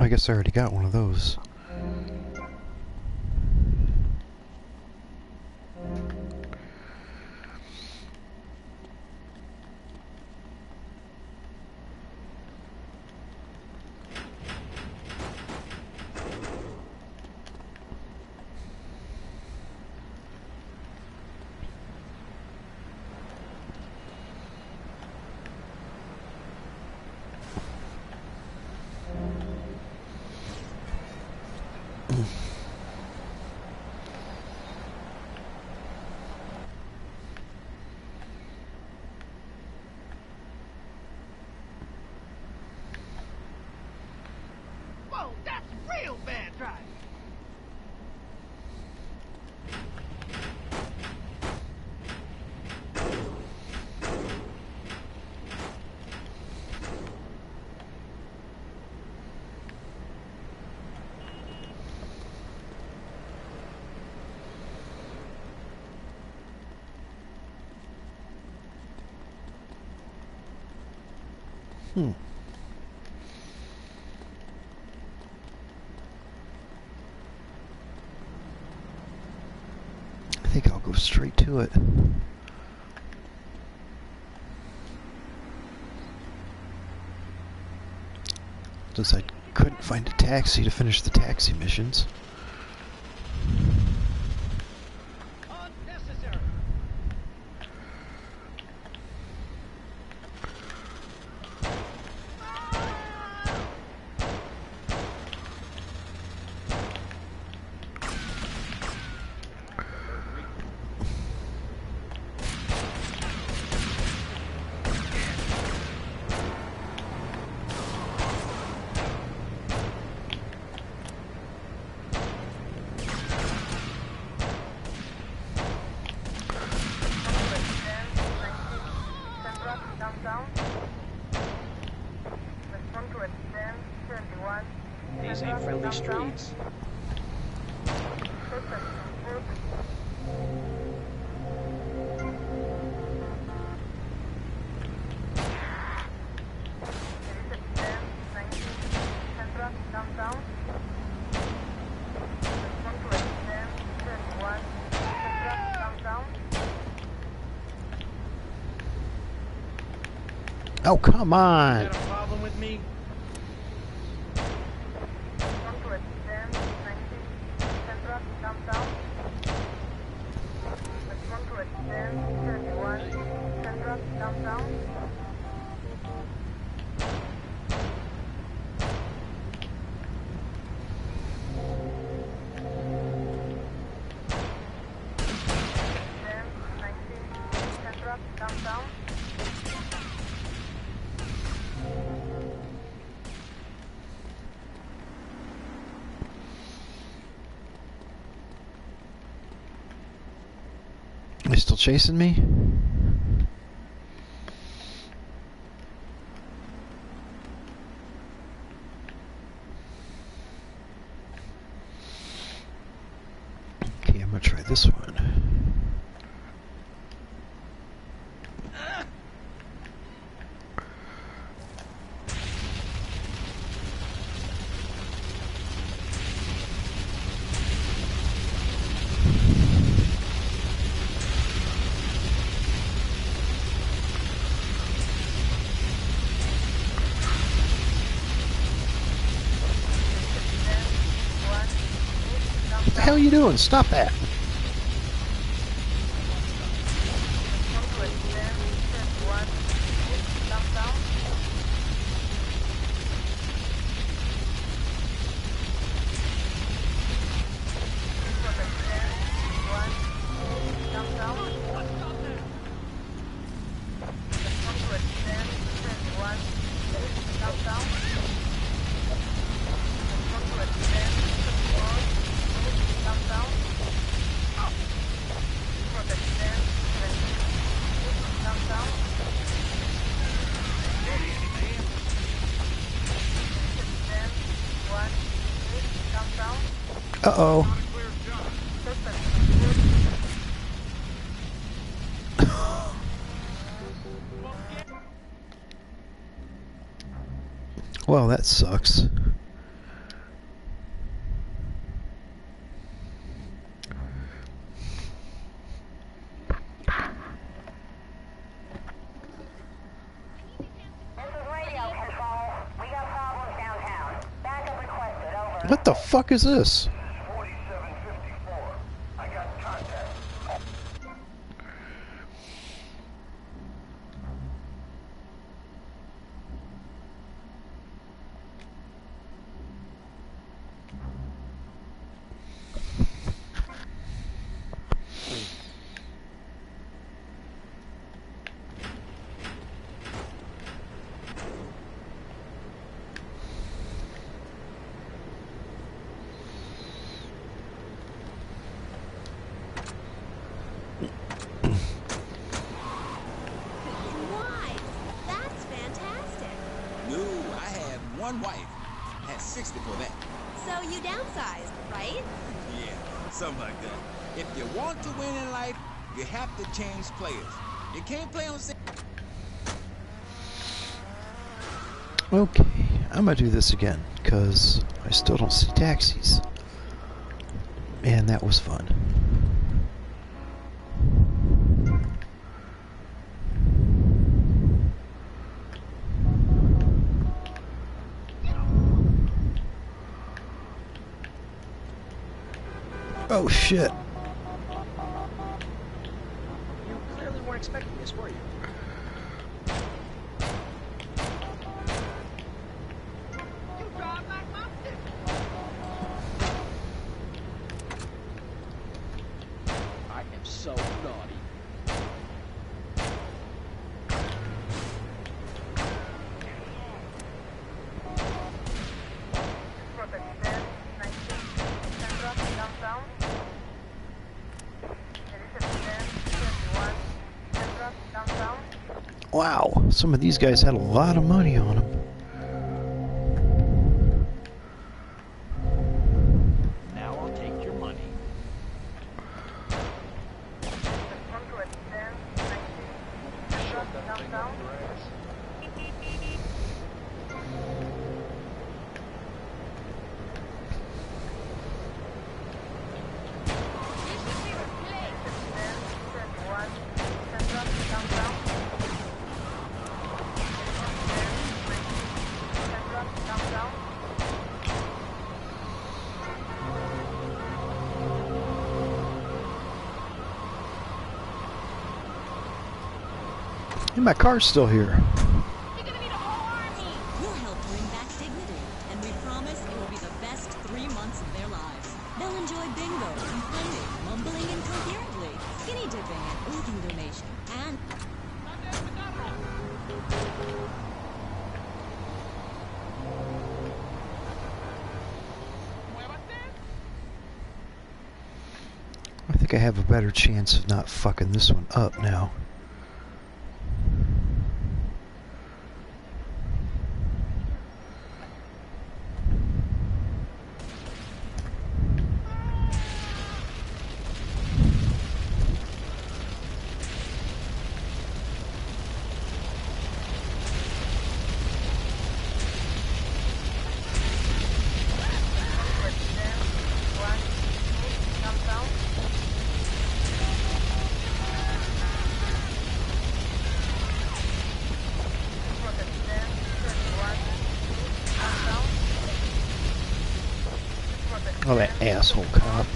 Well, I guess I already got one of those. Whoa, that's real bad driving. I think I'll go straight to it. Since I couldn't find a taxi to finish the taxi missions. Unnecessary. These ain't friendly streets. Oh, come on! Got a problem with me? Are they still chasing me? Okay, I'm gonna try this one. What the hell are you doing? Stop that! Uh-oh. Well, that sucks. What the fuck is this? 4754. I got contact. Wife, that's fantastic. No, I had one wife. Had 6 before that. So you downsized, right? Yeah, something like that. If you want to win in life, you have to change players. You can't play on the same... Okay, I'm gonna do this again, because I still don't see taxis. And that was fun. Oh shit. You clearly weren't expecting this, were you? You drive like my sister. I am so naughty. Wow, some of these guys had a lot of money on them. Now I'll take your money. Shove that thing up your ass. And my car's still here. You're gonna need a whole army. We'll help bring back dignity, and we promise it will be the best 3 months of their lives. They'll enjoy bingo, complaining, mumbling incoherently, skinny dipping, and organ donation, and I think I have a better chance of not fucking this one up now. Oh, that asshole cop.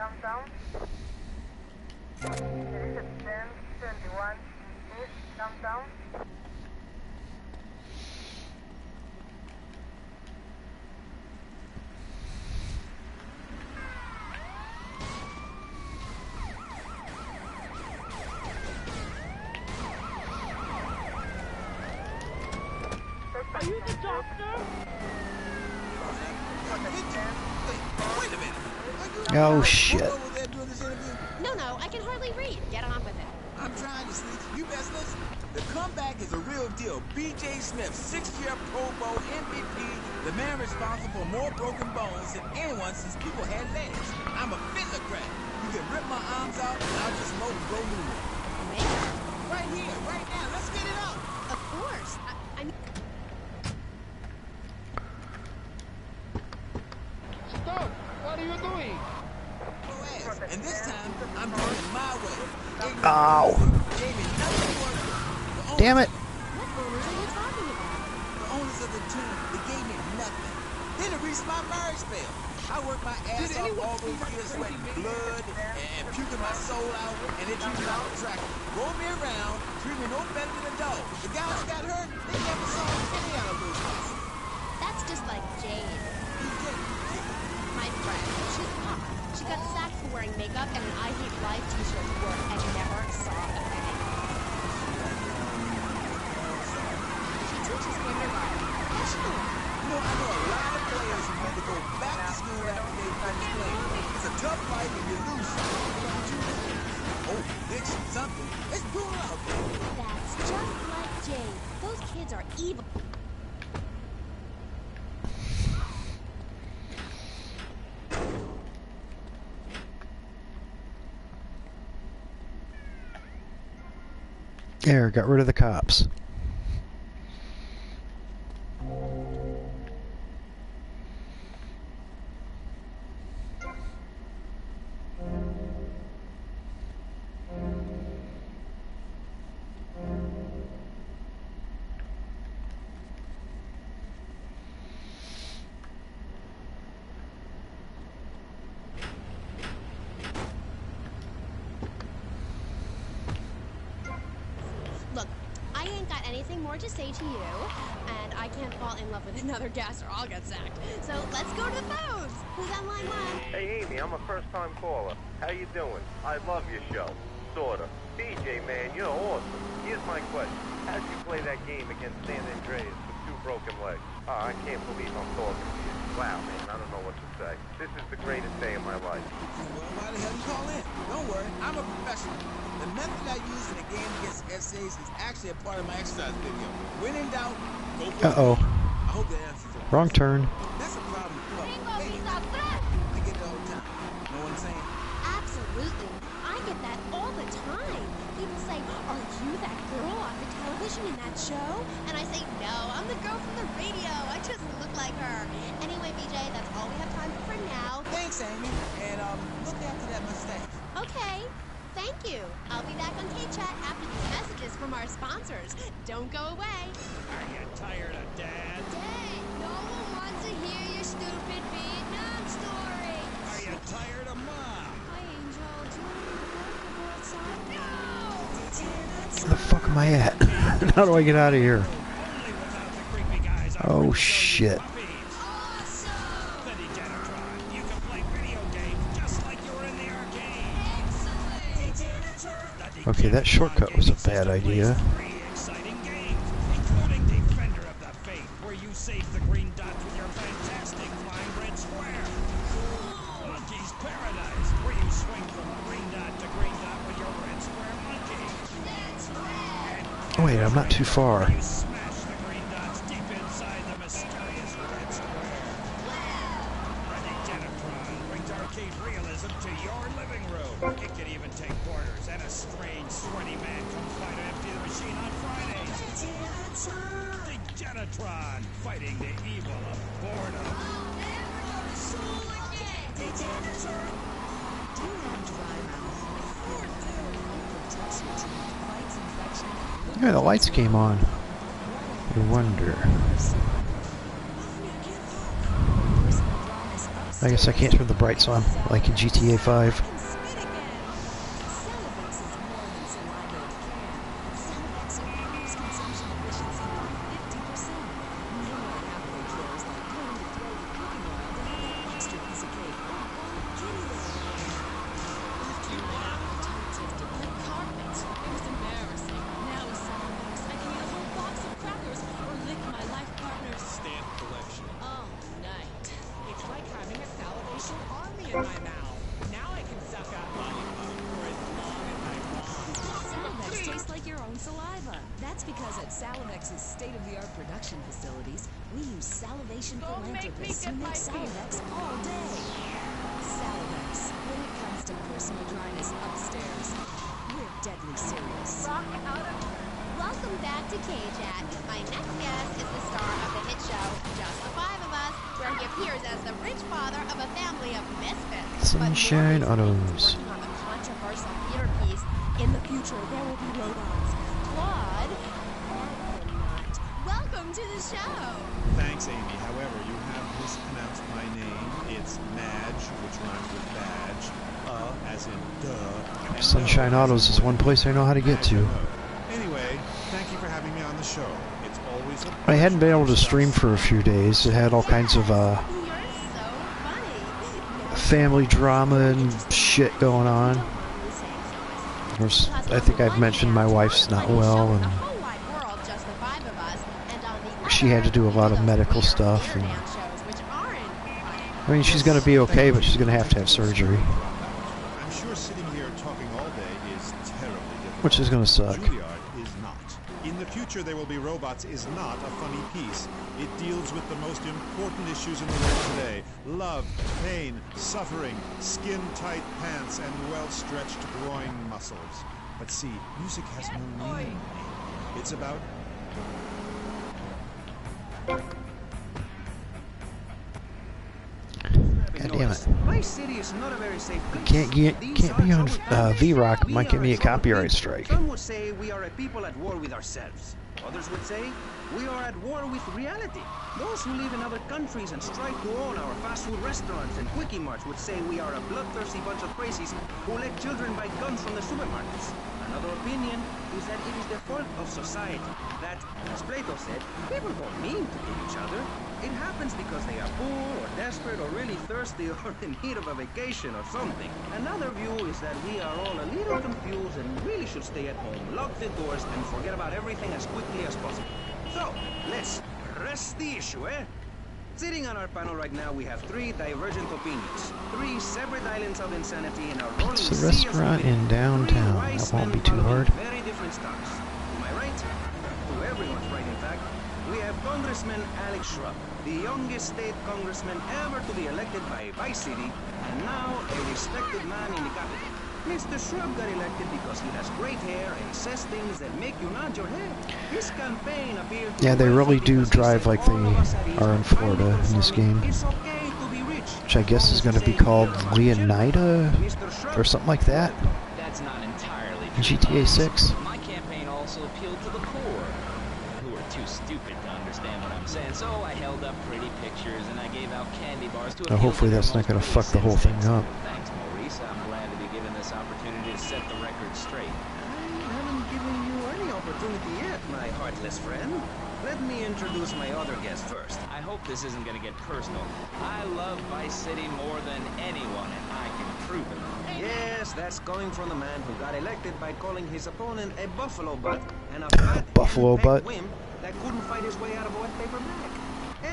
Downtown. down. Are you the doctor? Wait a minute. Oh shit. Over there doing this interview? No, I can hardly read. Get on with it. I'm trying to sleep. You best listen. The comeback is a real deal. B.J. Smith, 6-year Pro Bowl MVP, the man responsible for more broken bones than anyone since people had legs. I'm a physicrat. You can rip my arms out, and I'll just mold and grow new ones. Maybe. Right here, right now. Let's get it up. Of course. I mean, Stop! What are you doing? Go ask. And this time, I'm doing it my way. Ow. Gave me nothing more than the Damn it. what owners are you talking about? The owners of the team, they gave me nothing. Then it reached my marriage spell. I worked my ass off all those years, sweating blood and puking my soul out, and they treated me like a tractor. Rolled me around, treated me no better than a dog. The guys who got hurt, they never saw a penny out of those guys. That's just like Jade, Who's Jake? my friend. She's hot. She got sacked for wearing makeup and an I Hate Life t-shirt to work and never saw a penny. She teaches kindergarten professionally. You know, I know a lot of players who need to go back to school after they finish playing. It's a tough life if you lose something. You know what you do? Oh, addiction, something. It's brutal out there. That's just like Jade. Those kids are evil. There, got rid of the cops. Look, I ain't got anything more to say to you, and I can't fall in love with another gas or I'll get sacked. So let's go to the phones. Who's on line one? Hey, Amy, I'm a first-time caller. How you doing? I love your show. Sorta. BJ, man, you're awesome. Here's my question. How'd you play that game against San Andreas with 2 broken legs? Oh, I can't believe I'm talking to you. Wow, man, I don't know what to say. This is the greatest day of my life. Well, why the hell you call in? Don't worry, I'm a professional. The method I use in the game against essays is actually a part of my exercise video. When in doubt, go for it. Uh-oh. I hope that answers it. Wrong turn. That's a problem. Bingo, Hey, he's up there. I get it all the time. Know what I'm saying? Absolutely. I get that all the time. People say, are you that girl on the television in that show? And I say, no, I'm the girl from the radio. I just look like her. Anyway, BJ, that's all we have time for now. Thanks, Amy. And look after that mustache. Okay. Thank you. I'll be back on K-Chat after these messages from our sponsors. Don't go away. Are you tired of Dad? Hey, no one wants to hear your stupid Vietnam story. Are you tired of Mom? Hi, Angel. Do you want to go outside? No! Where the fuck am I at? How do I get out of here? Only without the creepy guys. Oh shit. Awesome! The Degenitron. You can play video games just like you were in the arcade. Excellent! Okay, that shortcut was a bad idea. 3 exciting games, including Defender of the Faith, where you save the green dots with your fantastic flying red square. Monkey's Paradise, where you swing from green dot to green dot with your red square monkey. That's rad! Oh, wait, I'm not too far. You smash the green dots deep inside the mysterious red square. The Degenitron brings arcade realism to your living room. It can even take quarters, and a strange, sweaty man comes by to empty the machine on Fridays. The Degenitron, fighting the evil of boredom. I'll never go to school again! Do you have dry mouth? Sure do! It protects your teeth, fights infection. Yeah, the lights came on. I wonder. I guess I can't turn the brights on like in GTA 5. And spit again. Celebex is more than saliva and can. Celebex That's because at Salavex's state-of-the-art production facilities, we use salivation philanthropists who make Salivex all day. Salivex, when it comes to personal dryness upstairs, we're deadly serious. Welcome back to K-Jack. My next guest is the star of the hit show, Just the Five of Us, where he appears as the rich father of a family of misfits. Sunshine Autos. Working on a controversial theater piece. In the future, there will be robots. Claude and Not. Welcome to the show. Thanks, Amy. However, you have mispronounced my name. It's Madge, which rhymes with badge. As in duh. And Sunshine no, Autos is one place I know how to get to. Anyway, thank you for having me on the show. It's always a I hadn't been able to stream for a few days. It had all kinds of You're so funny. family drama and shit going on. Of course, I think I've mentioned my wife's not well, and she had to do a lot of medical stuff. And I mean, she's going to be okay, but she's going to have surgery, I'm sure sitting here talking all day is terribly difficult. which is going to suck. Juilliard is not. In the future there will be robots is not a funny piece. It deals with the most important issues in the world today. Love, pain, suffering, skin-tight pants, and well-stretched groin muscles. But see, music has no meaning. It's about... God damn it. My city is not a very safe place. Can't be on V-Rock. Might give me a copyright strike. Some would say we are a people at war with ourselves. Others would say we are at war with reality. Those who live in other countries and strive to own our fast food restaurants and quickie marts would say we are a bloodthirsty bunch of crazies who let children buy guns from the supermarkets. Another opinion is that it is the fault of society. That, as Plato said, people don't mean to kill each other. It happens because they are poor or desperate or really thirsty or in need of a vacation or something. Another view is that we are all a little confused and really should stay at home, lock the doors, and forget about everything as quickly as possible. So, let's press the issue, eh? Sitting on our panel right now, we have three divergent opinions. Three separate islands of insanity in our rolling It's a sea of restaurant in stupidity. downtown. Three wise That won't men be too following hard. very different stars. Am I right? To everyone's right, in fact. We have Congressman Alex Shrub, the youngest state congressman ever to be elected by Vice City, and now a respected man in the capital. Mr. Shrub got elected because he has great hair and says things that make you nod your head. His campaign appeared to Yeah, they be really do because he drive said like they all of us at ease are in finally Florida in this conforming. game. It's okay to be rich. Which I guess is going to be called Leonida or something like that That's not entirely in true. GTA 6. My campaign also appealed to the poor, who were too stupid to understand what I'm saying. So I held up pretty pictures and I gave out candy bars to appeal Hopefully to that's their not going to most fuck the whole thing citizens. up. Thanks, Maurice. I'm glad to be given this opportunity to set the record straight. I haven't given you any opportunity yet, my heartless friend. Let me introduce my other guest first. I hope this isn't going to get personal. I love Vice City more than anyone, and I can prove it. Yes, that's coming from the man who got elected by calling his opponent a buffalo butt and a fat Buffalo henpecked butt. wimp that couldn't fight his way out of a wet paper bag.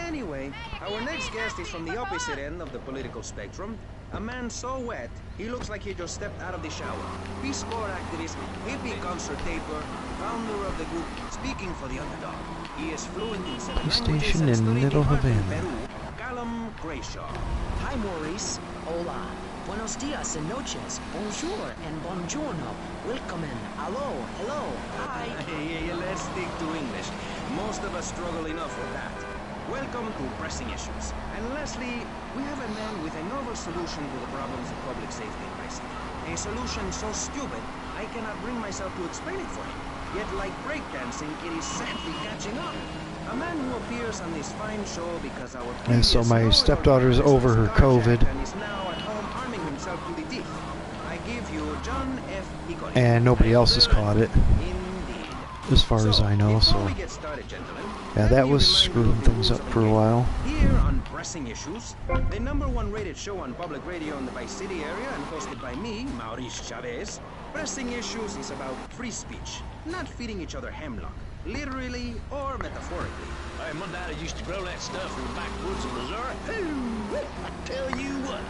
Anyway, our next guest is from the opposite end of the political spectrum. A man so wet, he looks like he just stepped out of the shower. Peace Corps activist, hippie concert taper, founder of the group Speaking for the Underdog. He is fluent in 7 Police languages station and in studied Middle in art in Havana. Peru. Callum Grayshaw. Hi, Maurice. Hola. Buenos dias and noches. Bonjour and buongiorno. Welcome and hello, hello, hi. Hey, let's stick to English. Most of us struggle enough with that. Welcome to Pressing Issues. And lastly, we have a man with a novel solution to the problems of public safety in my city. A solution so stupid, I cannot bring myself to explain it for him. Yet like breakdancing, it is sadly catching on. A man who appears on this fine show because our And so previous my no stepdaughter's recognized over her carjacked COVID. and is now at home arming himself to the teeth. I give you John F. Hickory. And nobody else has caught it, Indeed. as far as I know, Before so we get started, gentlemen, yeah, let that me was remind you screwing of the things rules up of for the a game. while. Here on Pressing Issues, the #1 rated show on public radio in the Vice City area and hosted by me, Maurice Chavez, Pressing Issues is about free speech, not feeding each other hemlock, literally or metaphorically. Hey, my daddy used to grow that stuff in the backwoods of Missouri. Ooh, I tell you what.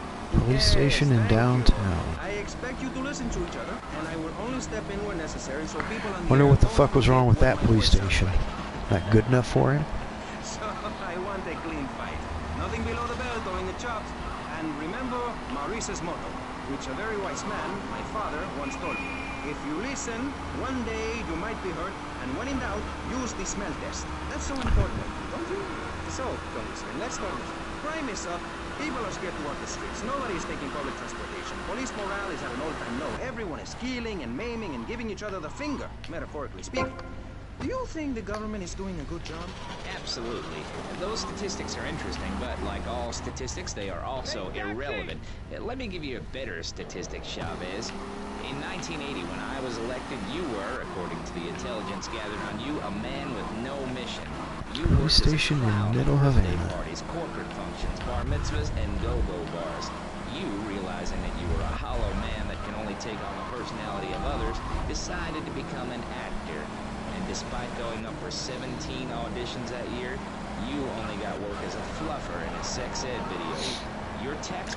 Police station in Thank you. downtown. I expect you to listen to each other, and I will only step in where necessary so people on the Wonder air what the don't fuck was wrong with forget that when my police voice sounds station. like. Not good enough for him? So I want a clean fight. Nothing below the belt or in the chops. And remember Maurice's motto, which a very wise man, my father, once told me. If you listen, one day you might be hurt, and when in doubt, use the smell test. That's so important, don't you? So, Congressman, let's start with crime is up. People are scared to walk the streets. Nobody is taking public transportation. Police morale is at an all-time low. Everyone is killing and maiming and giving each other the finger, metaphorically speaking. Do you think the government is doing a good job? Absolutely. Those statistics are interesting, but like all statistics, they are also irrelevant. Let me give you a better statistic, Chavez. In 1980, when I was elected, you were, according to the intelligence gathered on you, a man with no mission. You Police worked as a station in clown Middle at birthday Havana. parties, corporate functions, bar mitzvahs, and go-go bars. You, realizing that you were a hollow man that can only take on the personality of others, decided to become an actor. And despite going up for 17 auditions that year, you only got work as a fluffer in a sex ed video. Your tax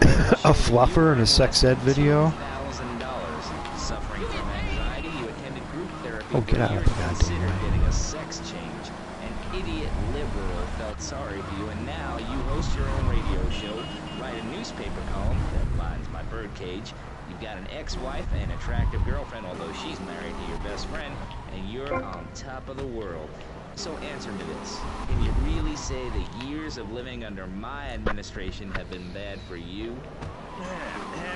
A fluffer in a sex ed video? $1,000. Suffering from anxiety, you attended group therapy Oh, for get a out year of the to goddamn consider way. getting a sex change. An idiot liberal felt sorry for you, and now you host your own radio show, write a newspaper column that lines my birdcage. You've got an ex-wife and attractive girlfriend, although she's married to your best friend, and you're on top of the world. So answer me this. Can you really say the years of living under my administration have been bad for you?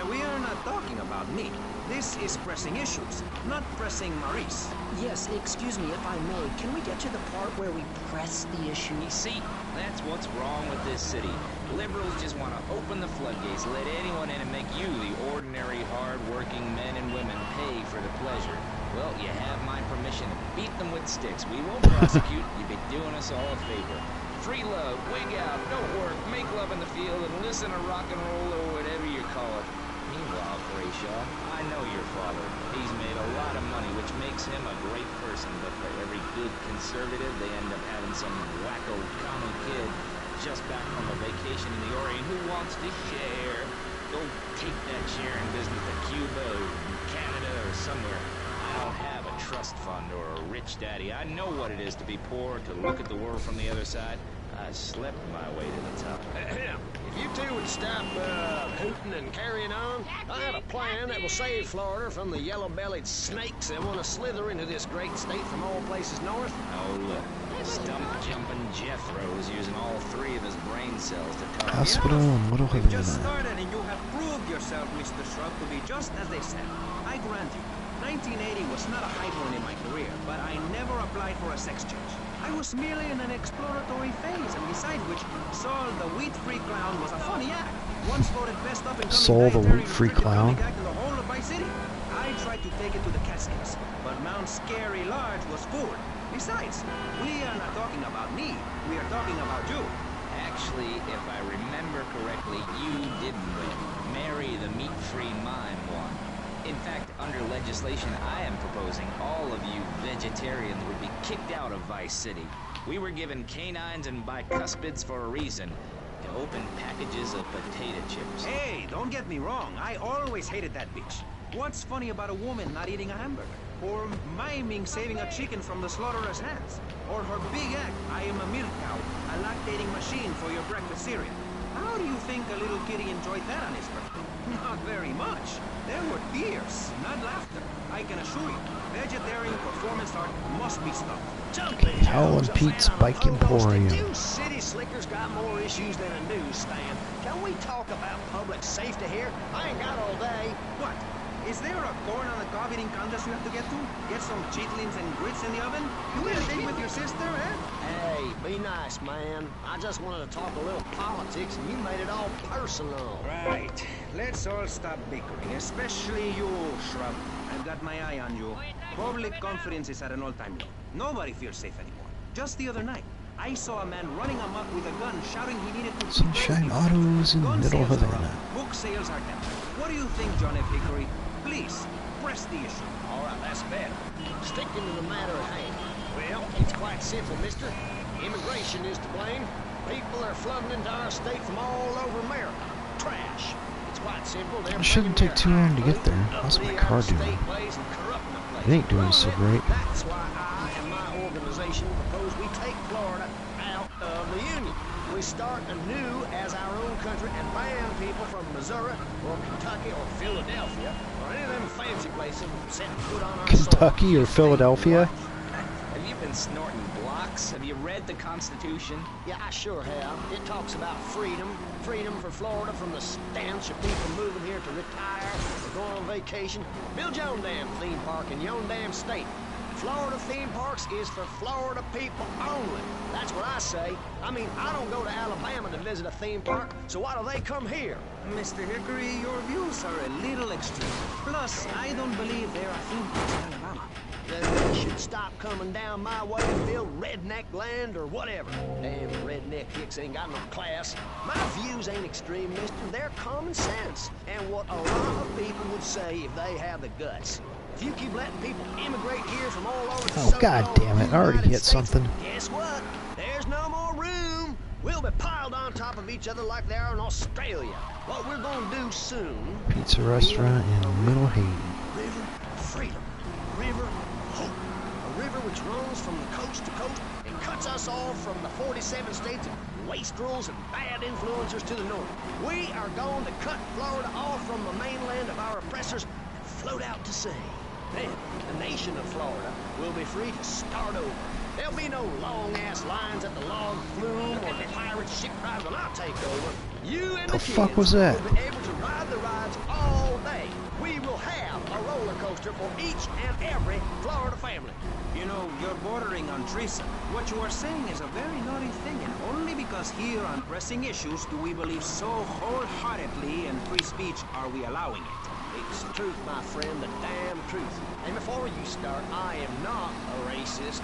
We are not talking about me. This is pressing issues, not pressing Maurice. Yes, excuse me if I may. Can we get to the part where we press the issue? You see, that's what's wrong with this city. Liberals just want to open the floodgates, let anyone in and make you, the ordinary, hard-working men and women, pay for the pleasure. Well, you have my permission. Beat them with sticks. We won't prosecute. You'd be doing us all a favor. Free love, wig out, don't work, make love in the field, and listen to rock and roll or whatever you call it. Meanwhile, Brayshaw, I know your father. He's made a lot of money, which makes him a great person, but for every good conservative, they end up having some wacko common kid just back from a vacation in the Orient who wants to share. Go take that sharing business to Cuba or Canada or somewhere. I don't have a trust fund or a rich daddy. I know what it is to be poor, to look at the world from the other side. I slept my way to the top. If you two would stop hooting and carrying on, I have a plan that will save Florida from the yellow-bellied snakes that want to slither into this great state from all places north. Oh, look. Stump-jumping Jethro's using all three of his brain cells to talk. Hospital in Middle We've just Havana. started and you have proved yourself, Mr. Shrub, to be just as they said. I grant you, 1980 was not a high point in my career, but I never applied for a sex change. I was merely in an exploratory phase, and besides which, Saul the Wheat-Free Clown was a funny act. Once voted best up-and-coming Saul the dietary Wheat-Free restricted Clown? comic act in the whole of Vice City. I tried to take it to the Catskills, but Mount Scary Large was full. Besides, we are not talking about me, we are talking about you. Actually, if I remember correctly, you didn't win. Mary the meat-free mime won. In fact, under legislation I am proposing, all of you vegetarians would be kicked out of Vice City. We were given canines and bicuspids for a reason. To open packages of potato chips. Hey, don't get me wrong. I always hated that bitch. What's funny about a woman not eating a hamburger? Or miming saving a chicken from the slaughterer's hands? Or her big act, I am a milk cow, a lactating machine for your breakfast cereal. How do you think a little kitty enjoyed that on his birthday? Not very much. There were tears, not laughter. I can assure you, vegetarian performance art must be stopped. Howell and Pete's Bike Emporium. You city slickers got more issues than a newsstand. Can we talk about public safety here? I ain't got all day. What? Is there a corn on the cob eating contest you have to get to? Get some chitlins and grits in the oven? You get a date with your sister, eh? Hey, be nice, man. I just wanted to talk a little politics, and you made it all personal. Right. Let's all stop bickering, especially you, Shrub. I've got my eye on you. Public confidence is at an all-time low. Nobody feels safe anymore. Just the other night, I saw a man running amok with a gun, shouting he needed to... Sunshine Autos in Middle Havana. Book sales are down. What do you think, John F. Hickory? Please, press the issue. All right, that's better. Sticking to the matter at hand. Well, it's quite simple, mister. Immigration is to blame. People are flooding into our state from all over America. Trash. It's quite simple. They're It shouldn't take too long to get there. How's my car doing? It ain't doing so great. That's why I and my organization propose we take Florida out of the Union. We start anew as our own country and ban people from Missouri or Kentucky or Philadelphia or any of them fancy places setting foot on our soil. Kentucky or Philadelphia? Have you been snorting blocks? Have you read the Constitution? Yeah, I sure have. It talks about freedom. Freedom for Florida from the stench of people moving here to retire or go on vacation. Build your own damn theme park in your own damn state. Florida theme parks is for Florida people only. That's what I say. I mean, I don't go to Alabama to visit a theme park, so why do they come here? Mr. Hickory, your views are a little extreme. Plus, I don't believe there are theme parks in Alabama. Then they should stop coming down my way and build redneck land or whatever. Damn redneck hicks ain't got no class. My views ain't extreme, mister. They're common sense. And what a lot of people would say if they have the guts. If you keep letting people immigrate here from all over the Oh, god damn it. I already hit something. Guess what? There's no more room. We'll be piled on top of each other like they are in Australia. What we're gonna do soon... Pizza restaurant in Middle Haiti. River freedom. River hope. A river which runs from the coast to coast and cuts us off from the 47 states of wastrels and bad influencers to the north. We are going to cut Florida off from the mainland of our oppressors and float out to sea. Then, the nation of Florida will be free to start over. There'll be no long-ass lines at the log flume or the pirate shipwright when I take over. You and the fuck was that? will be able to ride the rides all day. We will have a roller coaster for each and every Florida family. You know, you're bordering on treason. What you are saying is a very naughty thing, and only because here on pressing issues do we believe so wholeheartedly in free speech are we allowing it. It's the truth, my friend, the damn truth. And before you start, I am not a racist.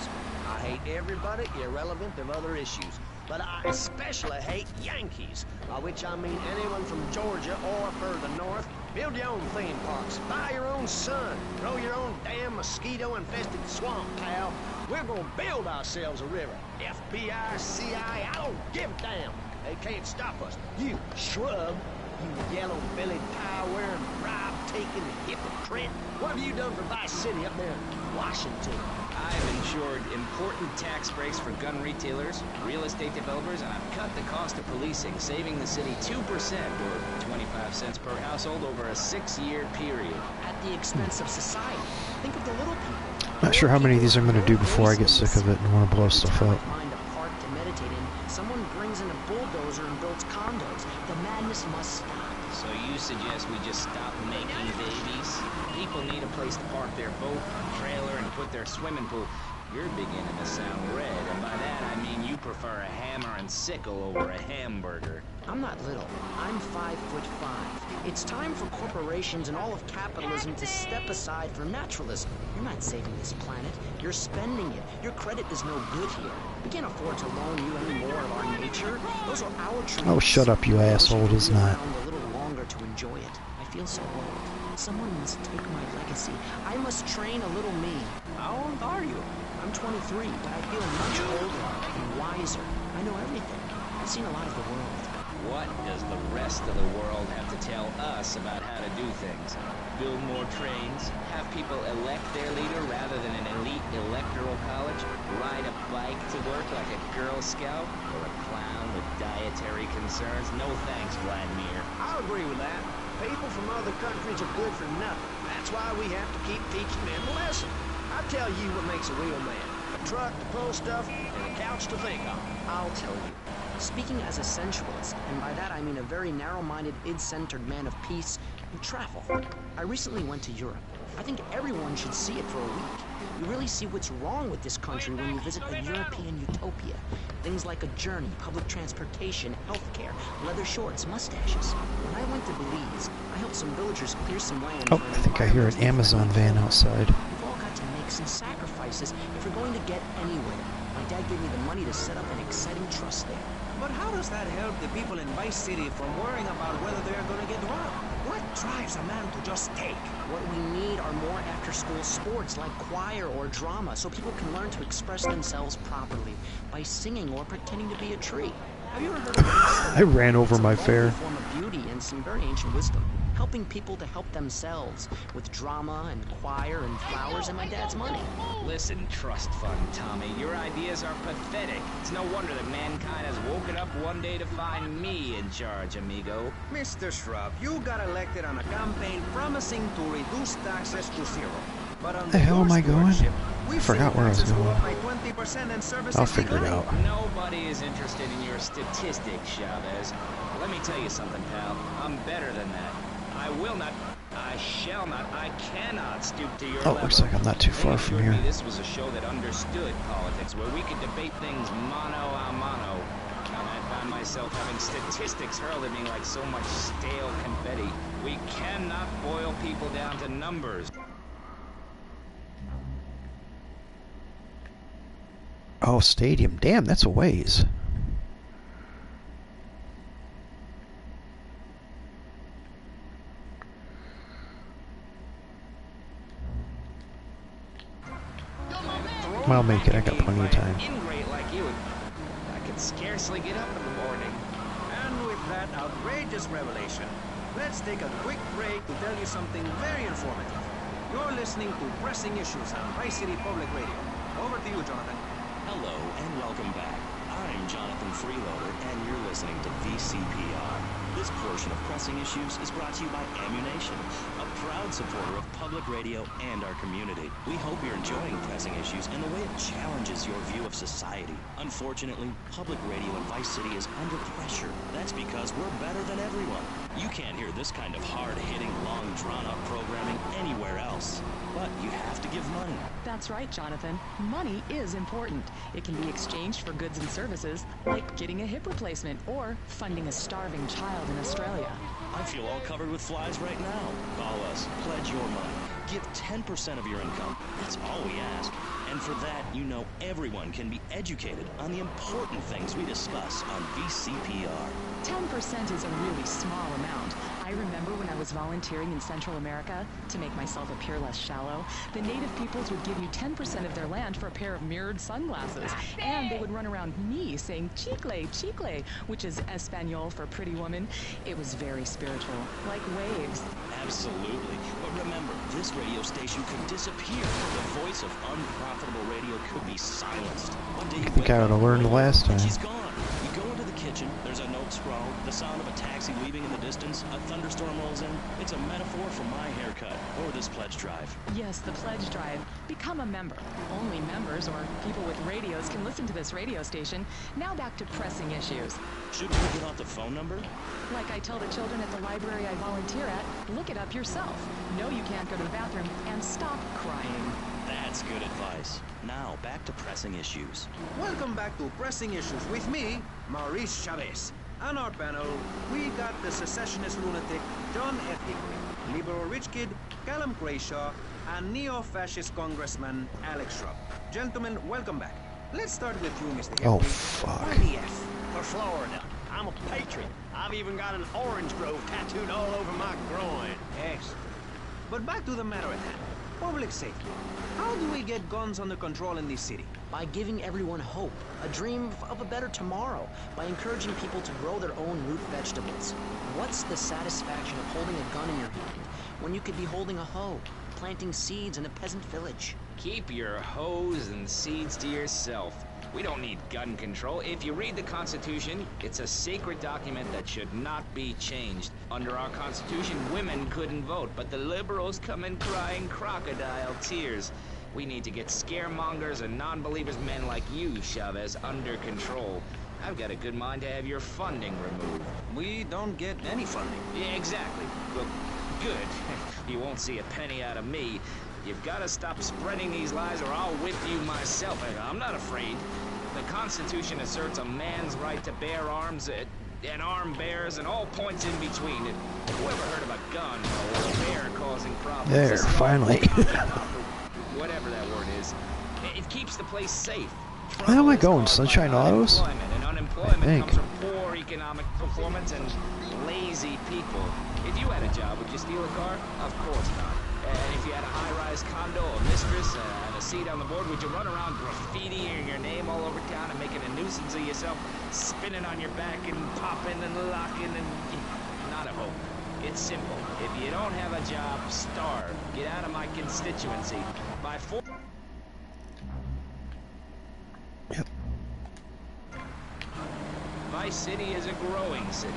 I hate everybody, irrelevant of other issues. But I especially hate Yankees, by which I mean anyone from Georgia or further north. Build your own theme parks, buy your own sun, grow your own damn mosquito-infested swamp, pal. We're gonna build ourselves a river. FBI, CIA, I don't give a damn. They can't stop us. You shrub. You yellow-bellied, power-wearing, bribe-taking hypocrite. What have you done for Vice City up there in Washington? I've ensured important tax breaks for gun retailers, real estate developers, and I've cut the cost of policing, saving the city 2% or 25 cents per household over a 6-year period. At the expense of society. Think of the little people. Not sure how many of these I'm going to do before I get sick of it and want to blow stuff up. Find a park to meditate in. Someone brings in a bulldozer and builds condos. The madness must stop. So you suggest we just stop making babies? People need a place to park their boat, trailer, and put their swimming pool. You're beginning to sound red, and by that I mean you prefer a hammer and sickle over a hamburger. I'm not little. I'm 5'5". It's time for corporations and all of capitalism to step aside for naturalism. You're not saving this planet. You're spending it. Your credit is no good here. We can't afford to loan you any more of our nature. Those are our trees. Oh, shut up, you asshole. It is not. A little longer to enjoy it. I feel so old. Someone must take my legacy. I must train a little me. How old are you? I'm 23, but I feel much older and wiser. I know everything. I've seen a lot of the world. What does the rest of the world have to tell us about how to do things? Build more trains? Have people elect their leader rather than an elite electoral college? Ride a bike to work like a Girl Scout? Or a clown with dietary concerns? No thanks, Vladimir. I agree with that. People from other countries are good for nothing. That's why we have to keep teaching them a lesson. I'll tell you what makes a real man. A truck to pull stuff and a couch to think on. I'll tell you. Speaking as a sensualist, and by that I mean a very narrow-minded, id-centered man of peace, you travel. I recently went to Europe. I think everyone should see it for a week. You really see what's wrong with this country when you visit a European utopia. Things like a journey, public transportation, healthcare, leather shorts, mustaches. When I went to Belize, I helped some villagers clear some land. Oh, I think I hear an Amazon van outside. We've all got to make some sacrifices if we're going to get anywhere. My dad gave me the money to set up an exciting trust there. But how does that help the people in Vice City from worrying about whether they're gonna get robbed? What drives a man to just take? What we need are more after-school sports like choir or drama so people can learn to express themselves properly by singing or pretending to be a tree. Have you ever heard of I ran over my fare. It's a form of beauty and some very ancient wisdom, helping people to help themselves with drama and choir and flowers and my dad's money. Listen, trust fund Tommy, your ideas are pathetic. It's no wonder that mankind has woken up one day to find me in charge, amigo. Mr. Shrub, you got elected on a campaign promising to reduce taxes to zero. But under The hell am I going? I forgot where I was going. I'll figure it out. Nobody is interested in your statistics, Chavez. Let me tell you something, pal. I'm better than that. I will not, I shall not, I cannot stoop to your Oh, level. looks like I'm not too far from They assured here. me this was a show that understood politics, where we could debate things mano a mano. And I found myself having statistics hurled at me like so much stale confetti. We cannot boil people down to numbers. Oh, stadium. Damn, that's a ways. I'll make it. I got plenty of time. Ingrate like you, I could scarcely get up in the morning. And with that outrageous revelation, let's take a quick break to tell you something very informative. You're listening to Pressing Issues on Vice City Public Radio. Over to you, Jonathan. Hello and welcome back. I'm Jonathan Freeloader and you're listening to VCPR. This portion of Pressing Issues is brought to you by Ammunition, a proud supporter of public radio and our community. We hope you're enjoying Pressing Issues and the way it challenges your view of society. Unfortunately, public radio in Vice City is under pressure. That's because we're better than everyone. You can't hear this kind of hard-hitting, long, drawn-out programming anywhere else. But you have to give money. That's right, Jonathan. Money is important. It can be exchanged for goods and services, like getting a hip replacement or funding a starving child in Australia. I feel all covered with flies right now. Call us. Pledge your money. Give 10% of your income. That's all we ask. And for that, you know everyone can be educated on the important things we discuss on VCPR. 10% is a really small amount. I remember when I was volunteering in Central America, to make myself appear less shallow, the native peoples would give you 10% of their land for a pair of mirrored sunglasses. And they would run around me saying chicle, chicle, which is Espanol for pretty woman. It was very spiritual, like waves. Absolutely. But remember, this radio station could disappear. The voice of unprofitable radio could be silenced. One day you I think I would have learned the last time. she's gone. You go into the kitchen, there's a note scrawled, the sound of a taxi leaving in the distance, a thunderstorm rolls in. It's a metaphor for my haircut, or this pledge drive. Yes, the pledge drive. Become a member. Only members or people with radios can listen to this radio station. Now back to Pressing Issues. Should we get off the phone number? Like I tell the children at the library I volunteer at, look it up yourself. Know you can't go to the bathroom, and stop crying. That's good advice. Now, back to Pressing Issues. Welcome back to Pressing Issues with me, Maurice Chavez. On our panel, we got the secessionist lunatic John F. Hickory, liberal rich kid Callum Crayshaw, and neo-fascist congressman Alex Shrub. Gentlemen, welcome back. Let's start with you, Mr. Hickory. Oh, fuck. Why the F? For Florida. I'm a patriot. I've even got an orange grove tattooed all over my groin. Excellent. But back to the matter at hand. Public safety. How do we get guns under control in this city? By giving everyone hope, a dream of a better tomorrow, by encouraging people to grow their own root vegetables. What's the satisfaction of holding a gun in your hand when you could be holding a hoe, planting seeds in a peasant village? Keep your hoes and seeds to yourself. We don't need gun control. If you read the Constitution, it's a sacred document that should not be changed. Under our Constitution, women couldn't vote, but the liberals come in crying crocodile tears. We need to get scaremongers and non-believers, men like you, Chavez, under control. I've got a good mind to have your funding removed. We don't get any funding. Yeah, exactly. Well, good. You won't see a penny out of me. You've got to stop spreading these lies or I'll whip you myself. I'm not afraid. The Constitution asserts a man's right to bear arms and arm bearers and all points in between. Whoever heard of a gun or a bear causing problems? There, finally. Whatever that word is. It keeps the place safe. Where am I going? Sunshine Autos? And unemployment comes from poor economic performance and lazy people. If you had a job, would you steal a car? Of course not. And if you had a high-rise condo, a mistress, and a seat on the board, would you run around graffitiing your name all over town and making a nuisance of yourself? spinning on your back and popping and locking and... Not a hope. It's simple. If you don't have a job, starve. Get out of my constituency. By 4... Yep. My city is a growing city.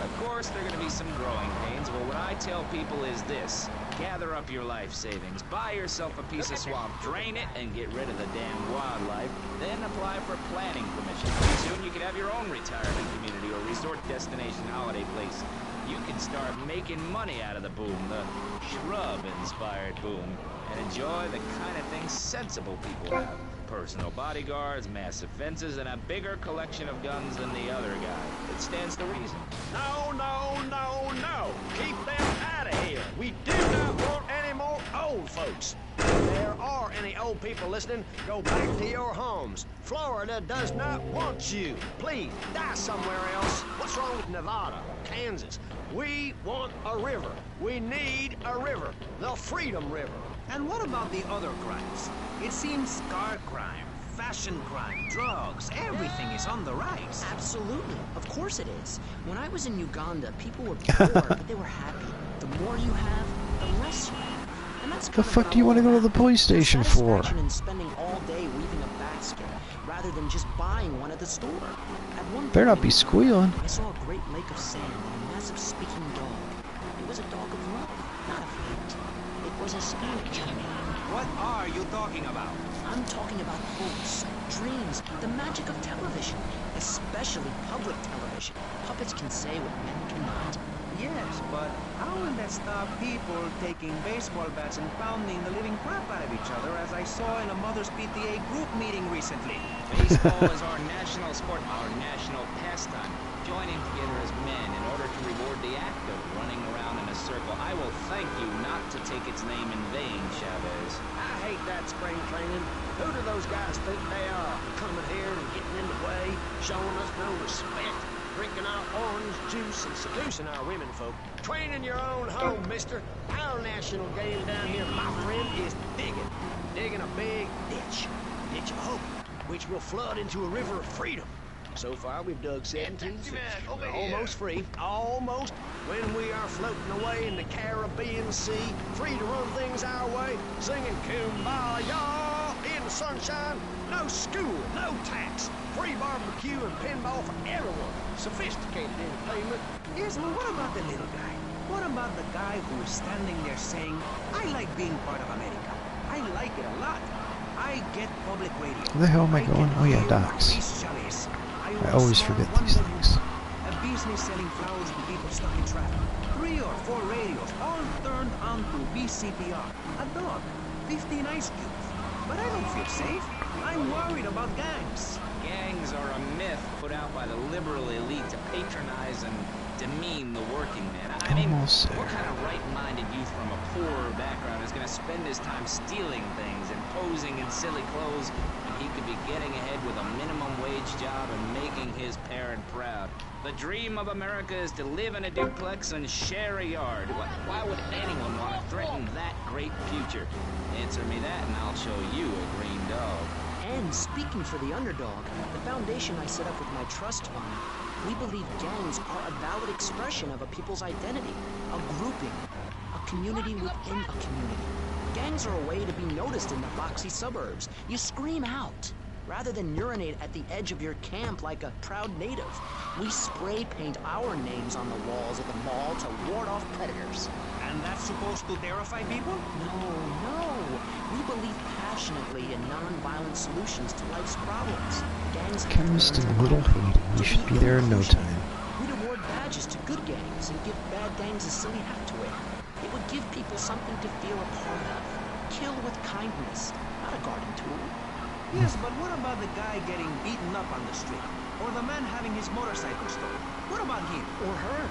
Of course, there are going to be some growing pains. Well, what I tell people is this. Gather up your life savings. Buy yourself a piece of swamp. Drain it and get rid of the damn wildlife. Then apply for planning permission. Pretty soon you can have your own retirement community or resort destination holiday place. You can start making money out of the boom, the shrub-inspired boom, and enjoy the kind of things sensible people have. Personal bodyguards, massive fences, and a bigger collection of guns than the other guy. It stands to reason. No, no, no, no. Keep them out of here. We do not want any more old folks. If there are any old people listening, go back to your homes. Florida does not want you. Please, die somewhere else. What's wrong with Nevada, Kansas? We want a river. We need a river. The Freedom River. And what about the other crimes? It seems car crime, fashion crime, drugs, everything is on the rise. Absolutely. Of course it is. When I was in Uganda, people were poor, but they were happy. The more you have, the less you have. And that's The fuck do you want to go to the police station for? Satisfaction in spending all day weaving a basket, rather than just buying one at the store. At one Better not point, be squealing. I saw a great lake of sand and a massive speaking dog. It was a dog of love, not of hate. It was a spirit journey. What are you talking about? I'm talking about hopes, dreams, the magic of television, especially public television. Puppets can say what men cannot. Yes, but how will that stop people taking baseball bats and pounding the living crap out of each other, as I saw in a mother's PTA group meeting recently? Baseball is our national sport, our national pastime. Joining together as men in order to reward the act of running around in a circle. I will thank you not to take its name in vain, Chavez. I hate that spring training. Who do those guys think they are? Coming here and getting in the way, showing us no respect, drinking our orange juice and seducing our women folk. Train in your own home, mister. Our national game down here, my friend, is digging. Digging a big ditch. Ditch of hope, which will flood into a river of freedom. So far, we've dug 17 feet. We're almost free. Almost. When we are floating away in the Caribbean Sea, free to run things our way, singing Kumbaya in the sunshine. No school, no tax. Free barbecue and pinball for everyone. Sophisticated entertainment. Yes, well, what about the little guy? What about the guy who is standing there saying, I like being part of America. I like it a lot. I get public radio. Where the hell am I going? Oh yeah, docks. I always forget these things. A business selling flowers to people stuck in traffic. 3 or 4 radios, all turned onto VCPR. A dog, 15 ice cubes. But I don't feel safe. I'm worried about gangs. Gangs are a myth put out by the liberal elite to patronize and demean the working man. I mean, what kind of right-minded youth from a poorer background is going to spend his time stealing things and posing in silly clothes when he could be getting ahead with a minimum wage job and making his parent proud? The dream of America is to live in a duplex and share a yard. Why would anyone want to threaten that great future? Answer me that and I'll show you a green dog. And speaking for the underdog, the foundation I set up with my trust fund, we believe gangs are a valid expression of a people's identity, a grouping, a community within a community. Gangs are a way to be noticed in the foxy suburbs. You scream out, rather than urinate at the edge of your camp like a proud native. We spray paint our names on the walls of the mall to ward off predators. And that's supposed to terrify people? No. We believe passionately in non-violent solutions to life's problems. Gangs Chemist in Little Haiti. We should be there in no time. We'd award badges to good gangs and give bad gangs a silly hat to wear. It would give people something to feel a part of. Kill with kindness, not a garden tool. Yes, but what about the guy getting beaten up on the street? Or the man having his motorcycle stolen? What about him? Or her.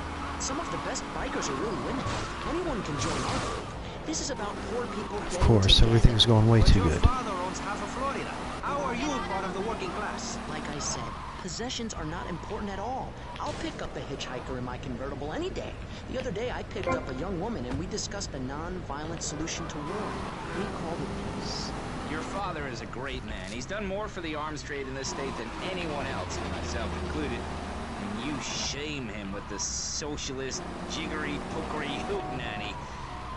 Some of the best bikers are really women. Anyone can join our group. This is about poor people getting Of course, everything's going way too good. Your father owns half of Florida. How are you part of the working class? Like I said, possessions are not important at all. I'll pick up a hitchhiker in my convertible any day. The other day, I picked up a young woman and we discussed a non-violent solution to war. We called it peace. Your father is a great man. He's done more for the arms trade in this state than anyone else, myself included. And you shame him with this socialist, jiggery-pokery hootenanny.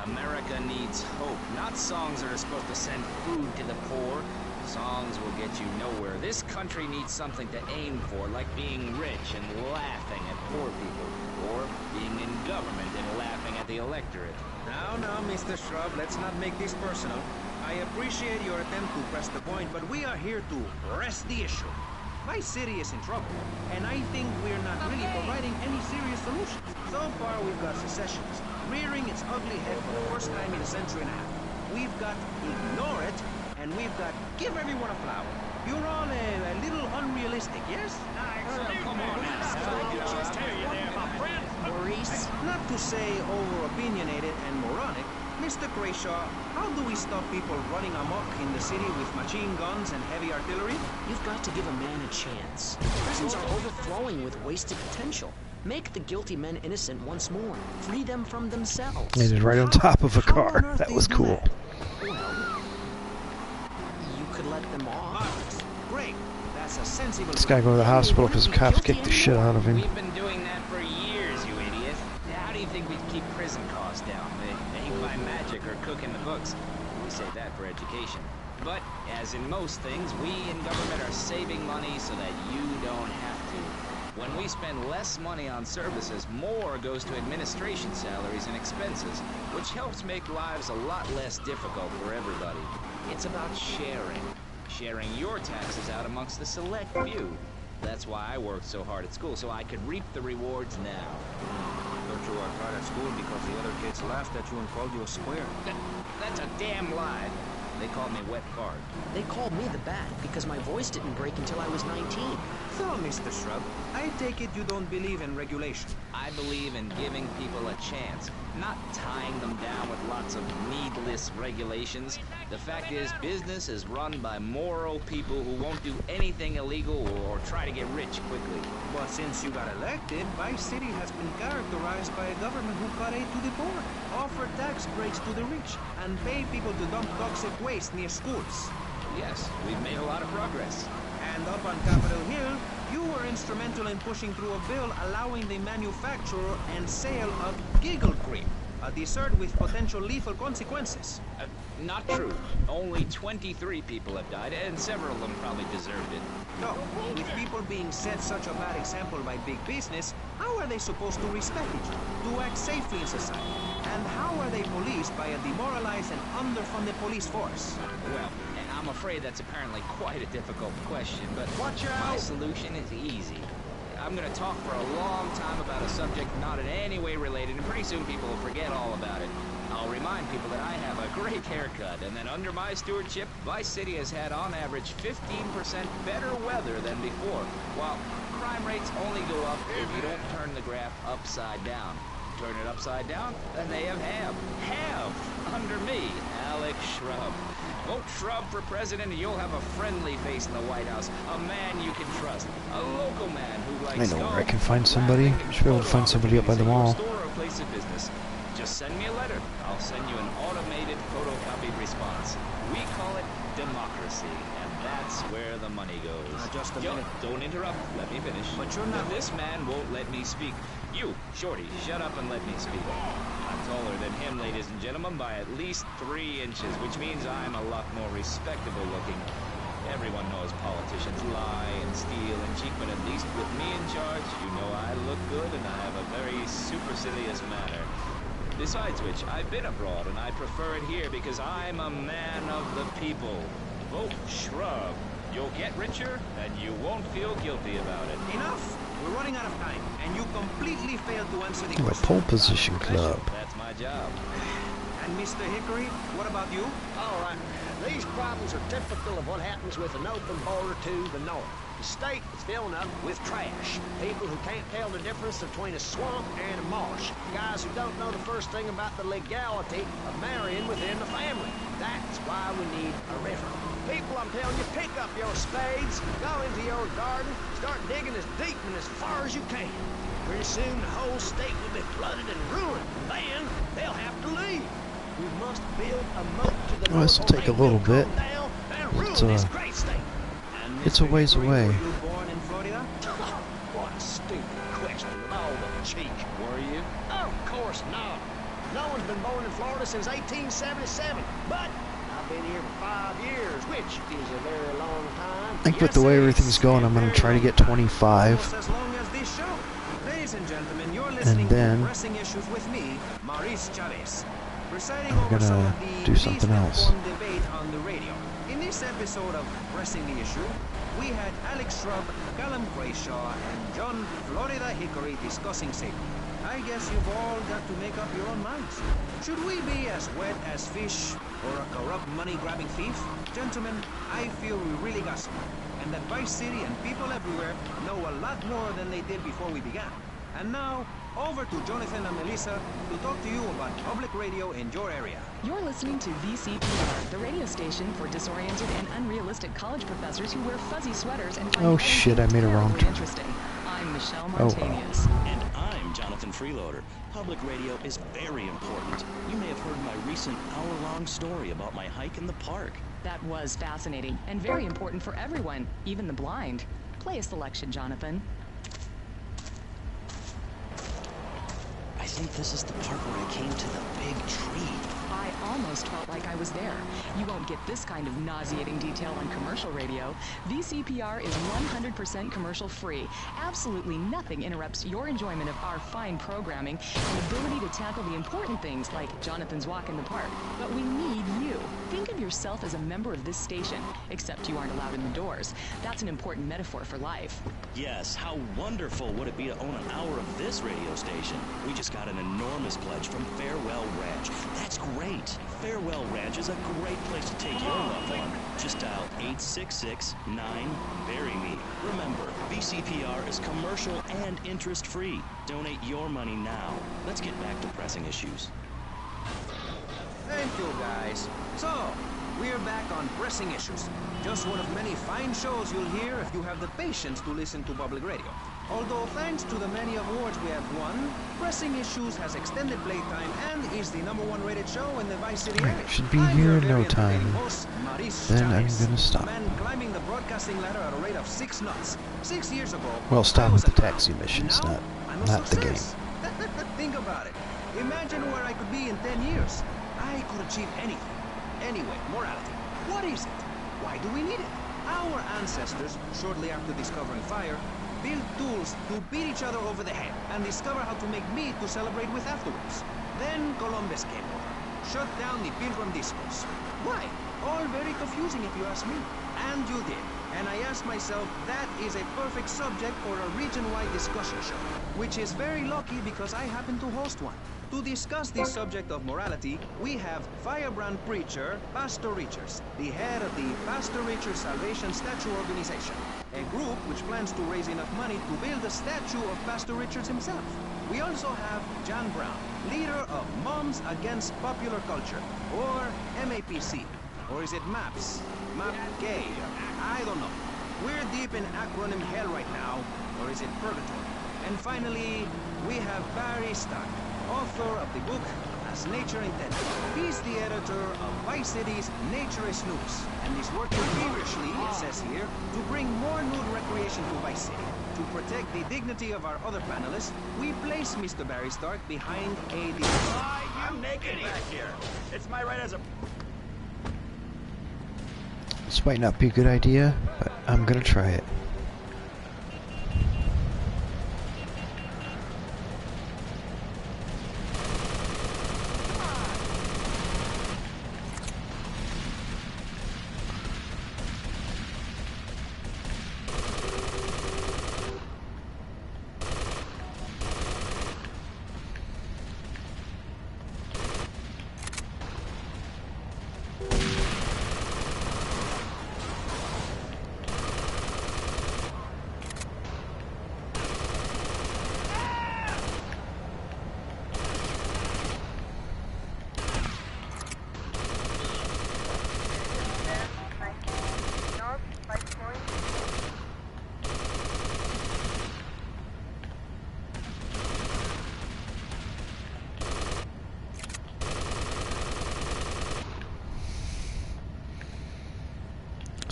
America needs hope, not songs that are supposed to send food to the poor. Songs will get you nowhere. This country needs something to aim for, like being rich and laughing at poor people, or being in government and laughing at the electorate. Now, Mr. Shrub, let's not make this personal. I appreciate your attempt to press the point, but we are here to press the issue. My city is in trouble, and I think we're not really providing any serious solutions. So far, we've got secessions rearing its ugly head for the first time in a century and a half. We've got ignore it, and we've got give everyone a flower. You're all a little unrealistic, yes? Come on now, Maurice? Not to say over-opinionated and moronic, Mr. Grayshaw, how do we stop people running amok in the city with machine guns and heavy artillery? You've got to give a man a chance. Prisons are overflowing with wasted potential. Make the guilty men innocent once more. Free them from themselves. It is right on top of a car. That was cool. Well, you could let them off. Marvelous. Great. That's a sensible... This guy go to the hospital because the cops kicked the shit out of him. We've been doing that for years, you idiot. How do you think we'd keep prison costs down? They ain't by magic or cooking the books. We save that for education. But, as in most things, we in government are saving money so that you don't have to. When we spend less money on services, more goes to administration salaries and expenses, which helps make lives a lot less difficult for everybody. It's about sharing. Sharing your taxes out amongst the select few. That's why I worked so hard at school, so I could reap the rewards now. Thought you worked hard at school because the other kids laughed at you and called you a square. That's a damn lie. They called me wet fart. They called me the Bat because my voice didn't break until I was 19. So, Mr. Shrub, I take it you don't believe in regulation. I believe in giving people a chance, not tying them down with lots of needless regulations. The fact is, business is run by moral people who won't do anything illegal or try to get rich quickly. But since you got elected, Vice City has been characterized by a government who cut aid to the poor, offer tax breaks to the rich, and pay people to dump toxic waste near schools. Yes, we've made a lot of progress. And up on Capitol Hill, you were instrumental in pushing through a bill allowing the manufacture and sale of giggle cream, a dessert with potential lethal consequences. Not true. Only 23 people have died, and several of them probably deserved it. So, with people being set such a bad example by big business, how are they supposed to respect each other, to act safely in society? And how are they policed by a demoralized and underfunded police force? Well, I'm afraid that's apparently quite a difficult question, but watch out! My solution is easy. I'm going to talk for a long time about a subject not in any way related, and pretty soon people will forget all about it. I'll remind people that I have a great haircut, and that under my stewardship, Vice City has had on average 15% better weather than before, while crime rates only go up if you don't turn the graph upside down. Turn it upside down, and they have under me, Alex Shrub. Vote Shrub for president and you'll have a friendly face in the White House, a man you can trust, a local man who likes I know where I can find somebody. Should be able to find somebody up by the mall. Store or place of business. Just send me a letter. I'll send you an automated photocopied response. We call it democracy, and that's where the money goes. Just a minute. Don't interrupt. Let me finish. But you're not... This man won't let me speak. You, Shorty, shut up and let me speak. I'm taller than him, ladies and gentlemen, by at least 3 inches, which means I'm a lot more respectable looking. Everyone knows politicians lie and steal and cheat, but at least with me in charge, you know I look good and I have a very supercilious manner. Besides which, I've been abroad and I prefer it here because I'm a man of the people. Vote Shrub. You'll get richer and you won't feel guilty about it. Enough! We're running out of time, and you completely failed to answer the A question. pole position club. That's my job. And Mr. Hickory, what about you? All right. These problems are typical of what happens with an open border to the north. The state is filling up with trash. People who can't tell the difference between a swamp and a marsh. Guys who don't know the first thing about the legality of marrying within the family. That's why we need a river. People, I'm telling you, pick up your spades, go into your garden, start digging as deep and as far as you can. Pretty soon the whole state will be flooded and ruined. Then they'll have to leave. We must build a moat to the Well, this will take a little bit. It's a ways away. Were you born in Florida? What a stupid question with all the cheek. Were you? Of course not. No one's been born in Florida since 1877, but I've been here for 5 years, which is a very long time. I think with the way everything's going, I'm going to try to get 25. As long as this show. Ladies and gentlemen, you're listening then to Pressing Issues with me, Maurice Chavez. Presiding I'm over some gonna of the do something else. least informed debate on the radio. In this episode of Pressing the Issue, we had Alex Shrub, Callum Grayshaw, and John Florida Hickory discussing safety. I guess you've all got to make up your own minds. Should we be as wet as fish or a corrupt money-grabbing thief? Gentlemen, I feel we really got some. And that Vice City and people everywhere know a lot more than they did before we began. And now, over to Jonathan and Melissa to talk to you about public radio in your area. You're listening to VCPR, the radio station for disoriented and unrealistic college professors who wear fuzzy sweaters and find Oh shit, I made a wrong turn. interesting. I'm Michelle Oh, Montanius. And I'm Jonathan Freeloader. Public radio is very important. You may have heard my recent hour-long story about my hike in the park. That was fascinating and very important for everyone, even the blind. Play a selection, Jonathan. I think this is the part where I came to the big tree. I almost felt like I was there. You won't get this kind of nauseating detail on commercial radio. VCPR is 100% commercial free. Absolutely nothing interrupts your enjoyment of our fine programming and ability to tackle the important things like Jonathan's walk in the park. But we need you. Think of yourself as a member of this station, except you aren't allowed in the doors. That's an important metaphor for life. Yes, how wonderful would it be to own an hour of this radio station? We just got an enormous pledge from Farewell Ranch. That's great. Farewell Ranch is a great place to take your loved one. Just dial 866-9-BURY-ME. Remember, VCPR is commercial and interest-free. Donate your money now. Let's get back to pressing issues. Thank you, guys. So, we're back on Pressing Issues. Just one of many fine shows you'll hear if you have the patience to listen to public radio. Although thanks to the many awards we have won, Pressing Issues has extended playtime and is the #1 rated show in the Vice City area. Should be here in no time. Then I'm gonna stop. Man climbing the broadcasting ladder at a rate of 6 knots. 6 years ago. Well, stop I was with the a taxi missions, now, I'm a not the game. success. Think about it. Imagine where I could be in 10 years. I could achieve anything. Anyway, morality. What is it? Why do we need it? Our ancestors, shortly after discovering fire, built tools to beat each other over the head and discover how to make meat to celebrate with afterwards. Then Columbus came over, shut down the Pilgrim discourse. Why? All very confusing if you ask me. And you did. And I asked myself, that is a perfect subject for a region-wide discussion show, which is very lucky because I happen to host one. To discuss the subject of morality, we have firebrand preacher Pastor Richards, the head of the Pastor Richards Salvation Statue Organization, a group which plans to raise enough money to build a statue of Pastor Richards himself. We also have John Brown, leader of Moms Against Popular Culture, or MAPC. Or is it MAPS? MAP Gay? I don't know. We're deep in acronym hell right now, or is it purgatory? And finally, we have Barry Stark, author of the book As Nature Intended. He's the editor of Vice City's Nature is News, and is working feverishly, it says here, to bring more nude recreation to Vice City. To protect the dignity of our other panelists, we place Mr. Barry Stark behind a device. I'm naked back here. It's my right as a... This might not be a good idea, but I'm gonna try it.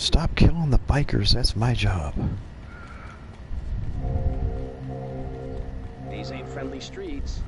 Stop killing the bikers, that's my job. These ain't friendly streets.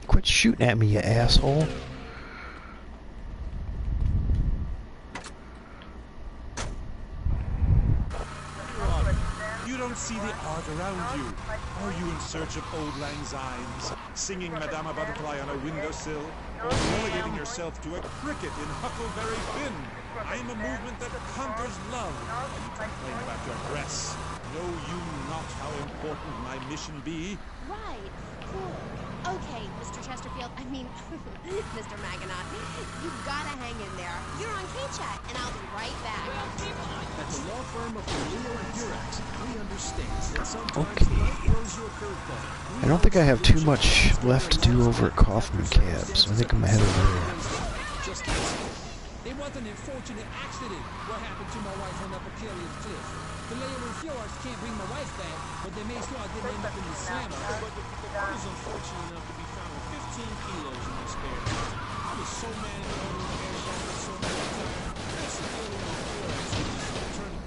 Quit shooting at me, you asshole. You don't see the art around you. Are you in search of Old Lang Synes, singing Madama Butterfly on a windowsill, or relegating yourself to a cricket in Huckleberry Finn? I am a movement that conquers love, and you complain about your dress. Know you not how important my mission be? Right. Cool. Okay, Mr. Chesterfield. I mean, Mr. Maginot. You gotta hang in there. You're on K-Chat, and I'll be right back. At the law firm of Polino and Durax, we understand that sometimes life throws you a curveball. I don't think I have too much left to do over at Kaufman Cabs. I think I'm ahead of there. Just listen. There was an unfortunate accident. What happened to my wife on that precarious cliff? The layer in fjords can't bring my wife back, but they made sure I didn't end up in the slammer. I was unfortunate enough to be found with 15 kilos in my spare tire. I was so mad at all those air shots so many times. That's the feeling of fear. Turning.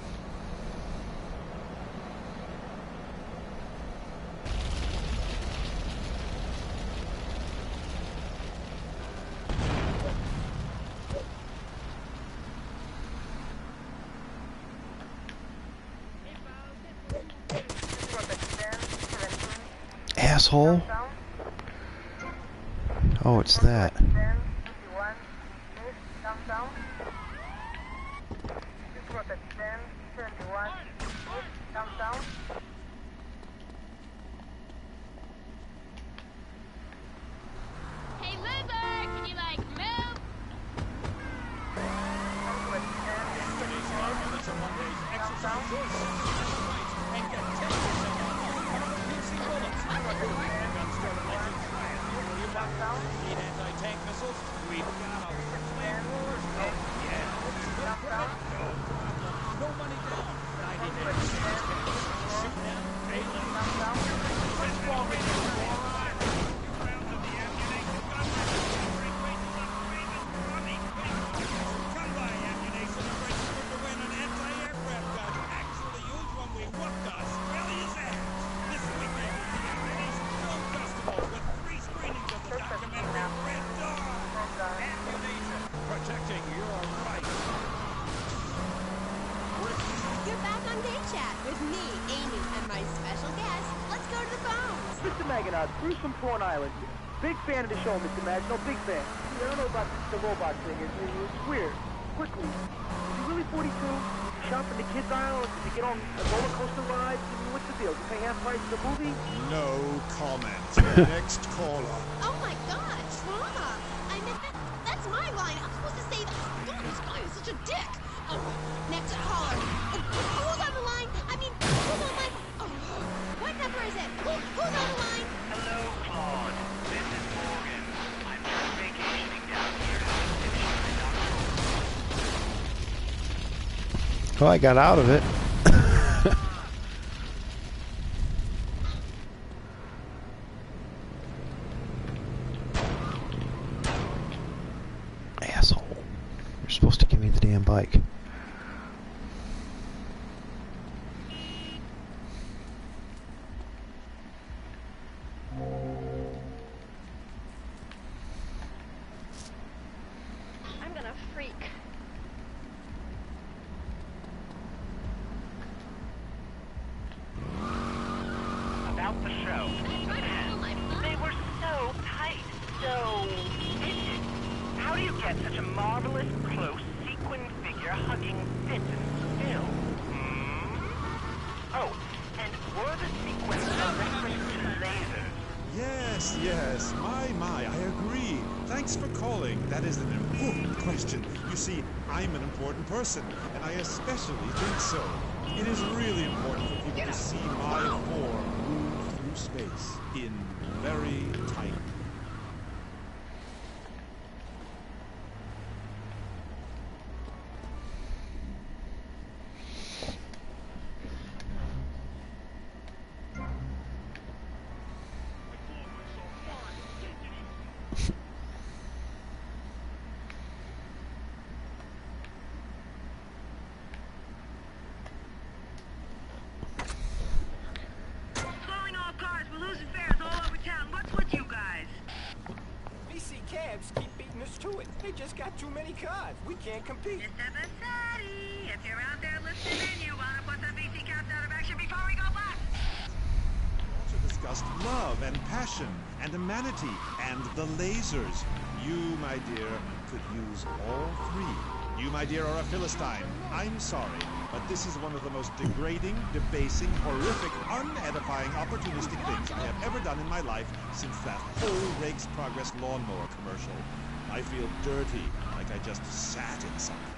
Asshole. Oh, it's that. Hey, loser! Can you, like, move? Need anti-tank missiles? We've got a flame wars. Oh, yeah. No money down. 90 minutes. Shoot down. What's wrong with you, moron? Rounds of the ammunition gun. Come by ammunition. I'm registered to win an anti-aircraft gun. Actually used when we whooped Australia's ass. This weekend is the Ammunition Film Festival with 3 screenings of the documentary Red Dawn. Ammunition. Protecting your right. You're back on K-Chat with me, Amy, and my special guest. Let's go to the phones. Mr. Maginot, Bruce from Prawn Island. Big fan of the show, Mr. Maginot, big fan. I don't know about the robot thing. It's weird. Quickly, is he really 42? Did you shop in the kids' aisle? Did you get on a roller coaster ride? I mean, what's the deal? Did you pay half price for the movie? No comment. Next caller. Oh my God, trauma! I meant that's my line. I'm supposed to say that. God, this guy is such a dick. Next caller. Who's on the line? I mean, who's on my? Oh, what number is it? Who's on the line? Hello, Claude. This is Morgan. I'm just vacationing down here to Oh, I got out of it. Asshole. You're supposed to give me the damn bike. I'm gonna freak. show. They were so tight, so rigid. How do you get such a marvelous, close, sequined figure hugging fit and still? Oh, and were the sequins a reference to lasers? Yes, yes. My, I agree. Thanks for calling. That is an important question. You see, I'm an important person, and I especially think so. It is really important for people to see my form move through space in very tight. Slowing all cars, we're losing fares all over town. What's with you guys? VC cabs keep beating us to it. They just got too many cars. We can't compete. Mr. Vasari, if you're out there listening in, you want to put the VC cabs out of action before we go bust? Also discussed love and passion and humanity and the lasers. You, my dear, could use all three. You, my dear, are a Philistine. I'm sorry, but this is one of the most degrading, debasing, horrific, unedifying, opportunistic things I have ever done in my life since that whole Rake's Progress lawnmower commercial. I feel dirty, like I just sat in something.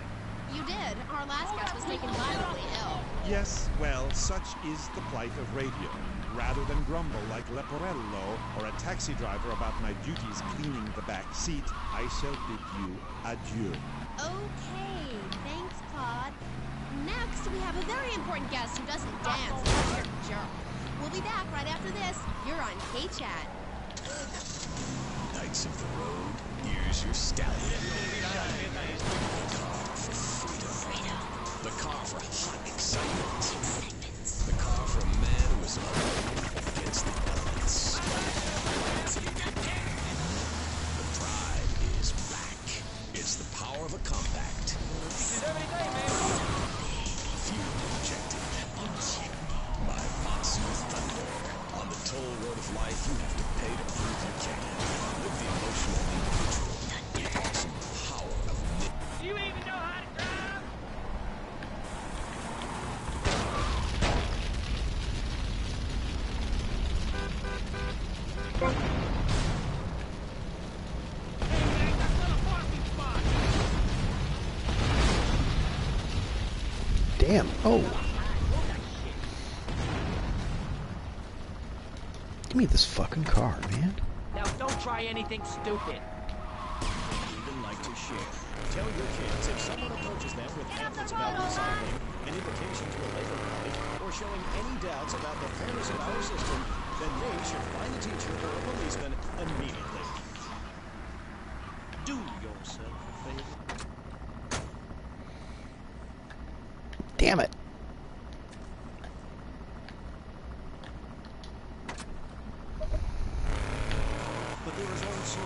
You did. Our last guest was taken violently ill. Yes, well, such is the plight of radio. Rather than grumble like Leporello or a taxi driver about my duties cleaning the back seat, I shall bid you adieu. Okay, thanks, Claude. Next, we have a very important guest who doesn't dance because you're a jerk. We'll be back right after this. You're on K-Chat. Knights of the road, here's your stallion. The car for freedom. The car for hot excitement. The car for a man who is against the elements. The pride is back. It's the power of a compact. Fuel injected. By Matsu Thunder. On the toll road of life, you have to pay to prove you can. Live the emotional individual. The awesome power of Nick. Do you even know how to drive? Damn. Oh. Give me this fucking car, man. Now, don't try anything stupid. Even like to share. Tell your kids if someone approaches them with pamphlets about recycling and implications for labor rights, or showing any doubts about the fairness of our system, then they should find a teacher or a policeman immediately. Do yourself a favor. Damn it. But there is also,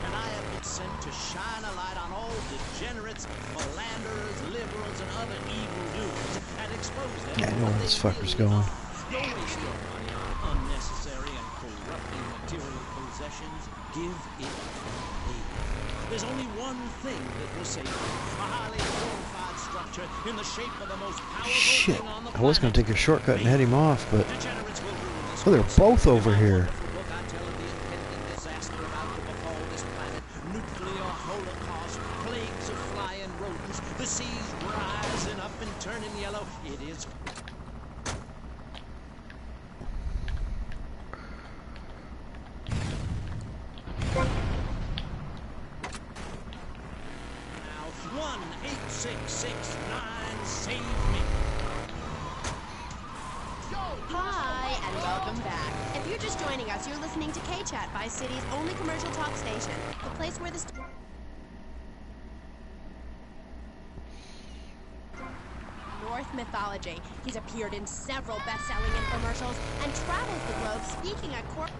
and I have been sent to shine a light on all degenerates, philanderers, liberals, and other evildoers, and expose them. Yeah, I know where this fucker's going. Don't waste your money on unnecessary and corrupting material possessions. Give it away. There's only one thing that will save you. A highly fortified structure in the shape of the most powerful Shit. thing on the I was going to take a shortcut and head him off, but... Degenerates will ruin this. Oh, they're both over here. Book I tell of the impending disaster about to befall this planet. Nuclear holocaust, plagues of flying rodents, the seas rising up and turning yellow. It is... Now, 1-866-9 save me. Hi, and welcome back. If you're just joining us, you're listening to K-Chat, Vice City's only commercial talk station. The place where the... North mythology. He's appeared in several best-selling infomercials and travels the globe speaking at court...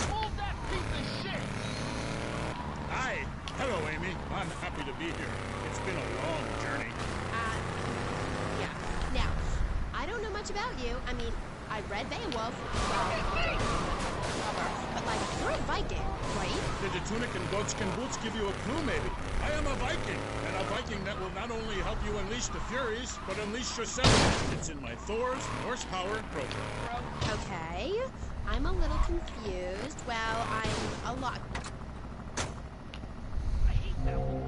Move that piece of shit! much about you. I mean, I read Beowulf. But like, you're a Viking, right? Did the tunic and goatskin boots give you a clue, maybe? I am a Viking, and a Viking that will not only help you unleash the Furies, but unleash yourself. It's in my Thor's Norse Power program. Okay. I'm a little confused. Well, I'm a lot. I hate that one.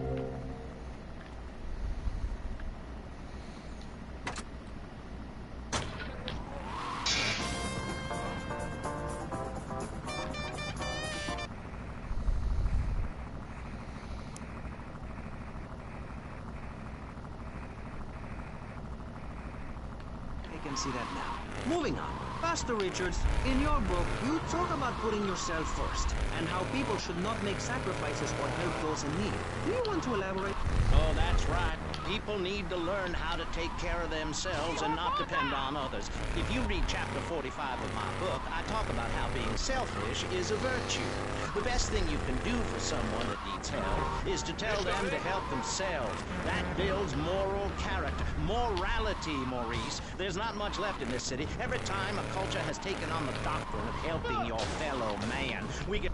I can see that now. Moving on. Pastor Richards, in your book, you talk about putting yourself first, and how people should not make sacrifices or help those in need. Do you want to elaborate? Oh, that's right. People need to learn how to take care of themselves and not depend on others. If you read chapter 45 of my book, I talk about how being selfish is a virtue. The best thing you can do for someone that needs help is to tell them to help themselves. That builds moral character. Morality, Maurice. There's not much left in this city. Every time a culture has taken on the doctrine of helping your fellow man, we get...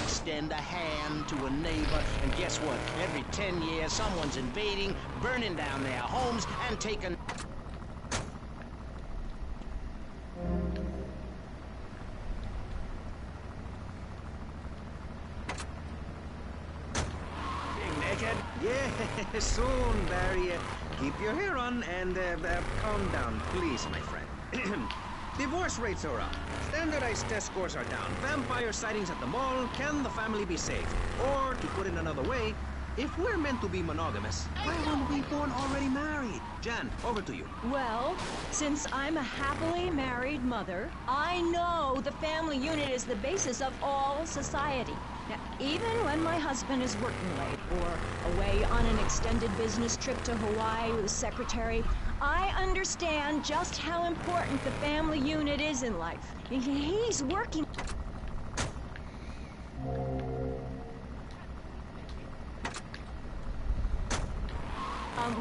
extend a hand to a neighbor, and guess what? Every 10 years, someone's invading, burning down their homes, and taking... Being naked? Yeah, soon, Barry. Keep your hair on and calm down, please, my friend. Divorce rates are up. Standardized test scores are down. Vampire sightings at the mall. Can the family be saved? Or, to put it another way, if we're meant to be monogamous, why weren't we born already married? Jan, over to you. Well, since I'm a happily married mother, I know the family unit is the basis of all society. Now, even when my husband is working late or away on an extended business trip to Hawaii with a secretary, I understand just how important the family unit is in life. He's working...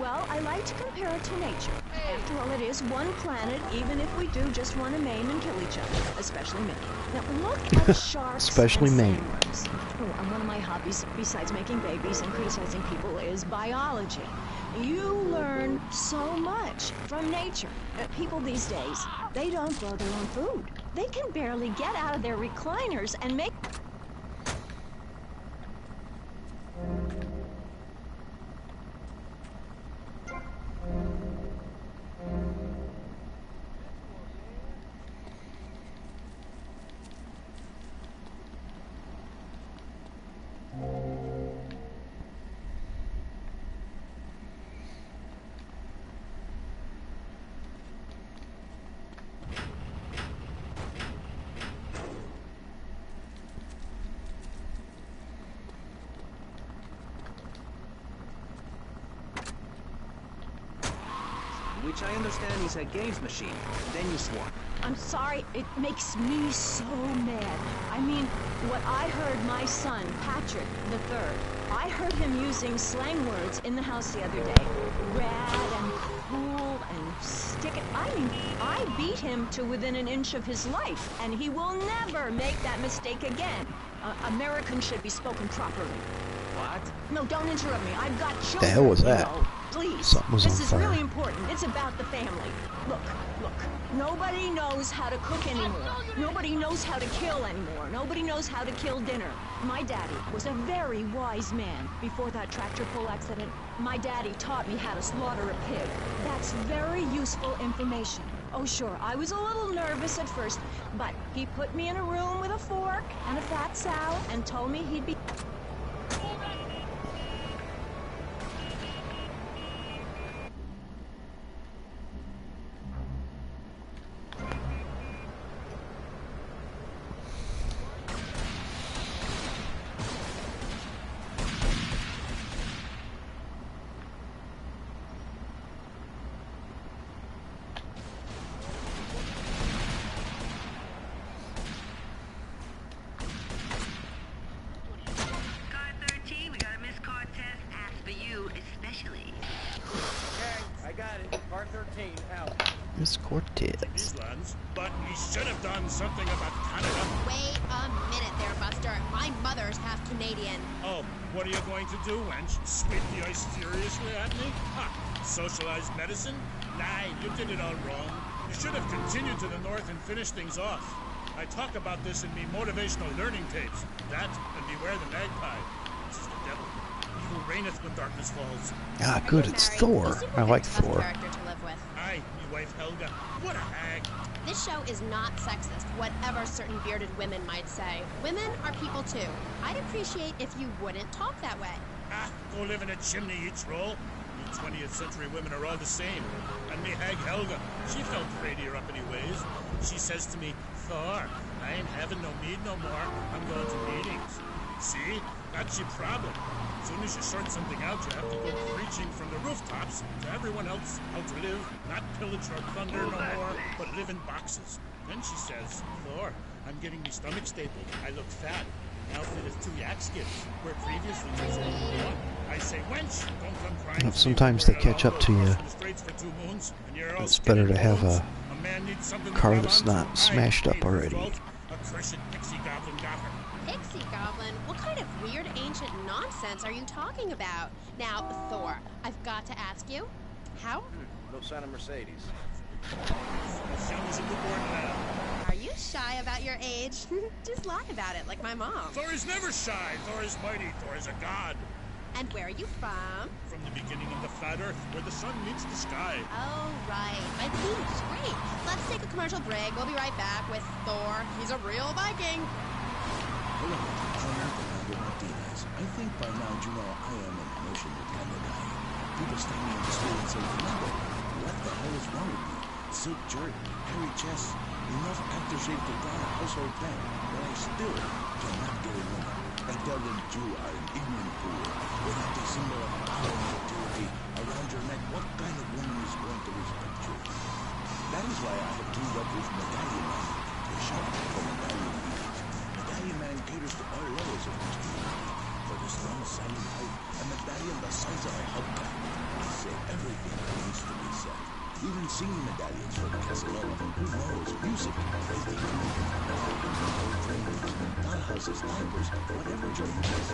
well, I like to compare it to nature. After all, it is one planet, even if we do just want to maim and kill each other, especially me. Now, look at sharks Especially and maim. sandworms. Oh, and one of my hobbies, besides making babies and criticizing people, is biology. You learn so much from nature. People these days, they don't grow their own food. They can barely get out of their recliners and make... Which I understand is a games machine. Then you swap. I'm sorry, it makes me so mad. I mean, what I heard my son, Patrick III, I heard him using slang words in the house the other day. Rad and cool and stick it. I mean, I beat him to within an inch of his life, and he will never make that mistake again. Americans should be spoken properly. What? No, don't interrupt me. I've got children. The hell was you that? know. Please. Something was This on is fire. really important. It's about the family. Look. Nobody knows how to cook anymore. Nobody knows how to kill anymore. Nobody knows how to kill dinner. My daddy was a very wise man. Before that tractor pull accident, my daddy taught me how to slaughter a pig. That's very useful information. Oh, sure, I was a little nervous at first, but he put me in a room with a fork and a fat sow and told me he'd be... that into car 13 out. Miss Cortez. These lands, but he should have done something about Canada. Wait a minute there, Buster. My mother's half Canadian. Oh, what are you going to do, wench? Sweep the ice furiously at me? Ha! Socialized medicine? Nah, you did it all wrong. You should have continued to the north and finished things off. I talk about this in me motivational learning tapes. That and beware the magpie. This is the devil. Evil reigneth when darkness falls. Ah, good, it's Thor. I like Thor. Character to live with. Aye, me wife Helga. What a hag. This show is not sexist, whatever certain bearded women might say. Women are people too. I'd appreciate if you wouldn't talk that way. Ah, go live in a chimney each roll. You 20th century women are all the same. And me hag Helga, she felt prettier uppity ways. She says to me, Thor, I ain't having no mead no more. I'm going to meetings. See? That's your problem. As soon as you sort something out, you have to go preaching from the rooftops to everyone else how to live, not pillage or plunder no more, but live in boxes. Then she says, Thor, I'm getting me stomach stapled. I look fat. Outfit is 2 yak skins, where previously just one. I say, wench, don't come crying. Sometimes they catch up to you. It's better to have a car that's not smashed up already. Accursed pixie goblin got her. Pixie goblin? What kind of weird ancient nonsense are you talking about? Now, Thor, I've got to ask you, how? No sign of Mercedes. As young as a newborn lamb. Are you shy about your age? Just lie about it, like my mom. Thor is never shy. Thor is mighty. Thor is a god. And where are you from? From the beginning of the flat earth, where the sun meets the sky. Oh, right. My beach. Great. Let's take a commercial break. We'll be right back with Thor. He's a real Viking. Hello, I'm Fernando Martinez. I think by now you know I am an emotional kind of guy. People stand me on the street and say, Fernando, what the hell is wrong with me? Silk shirt, hairy chest, enough aftershave to drown a household pet, but I still cannot get a woman. I tell them you are an ignorant fool. Without a symbol of power and authority around your neck, what kind of woman is going to respect you? That is why I have teamed up with Medallion Man, the shop for Medallion Bees. Medallion Man caters to all levels of masculinity. For the strong, silent type, a medallion the size of a hubcap will say everything that needs to be said. Even singing medallions for the Casanova, who knows music, baking, dollhouses, diapers, whatever your interest.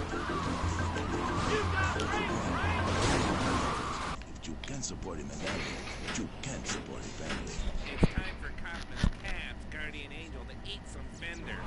If you can support a medallion, you can support a family. It's time for Kaufman's Cat's guardian angel to eat some fender.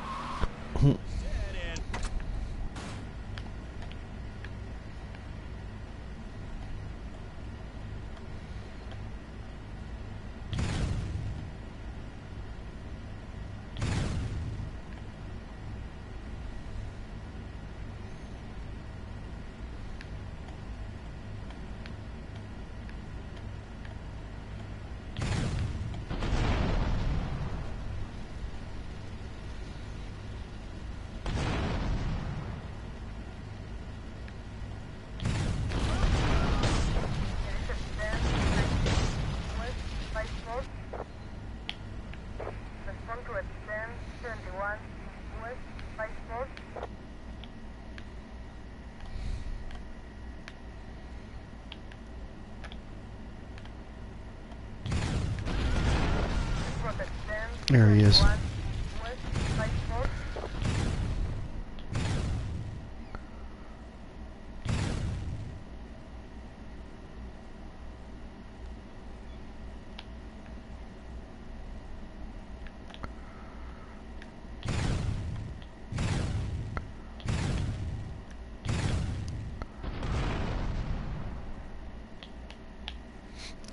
There he is.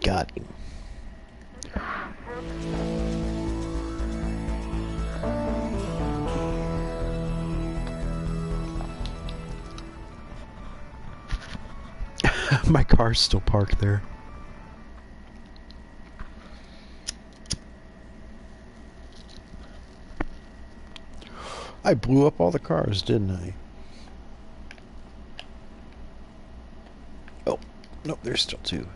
Got him. My car's still parked there. I blew up all the cars, didn't I? Oh, nope, there's still 2.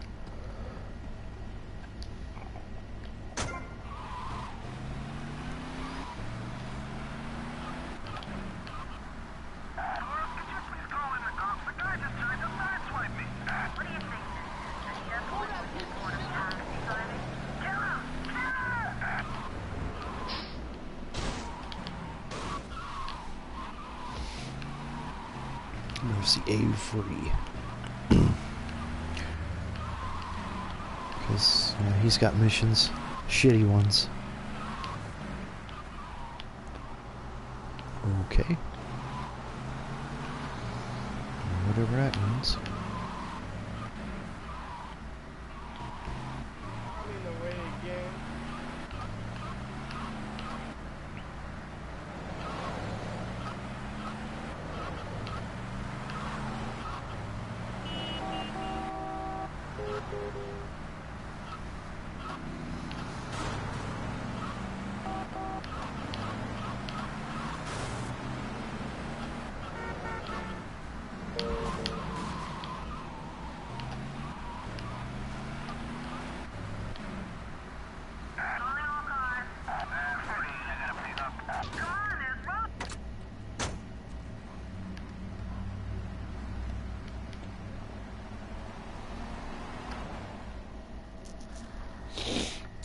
Mercy Avery. Because he's got missions. Shitty ones. Okay. Whatever that means.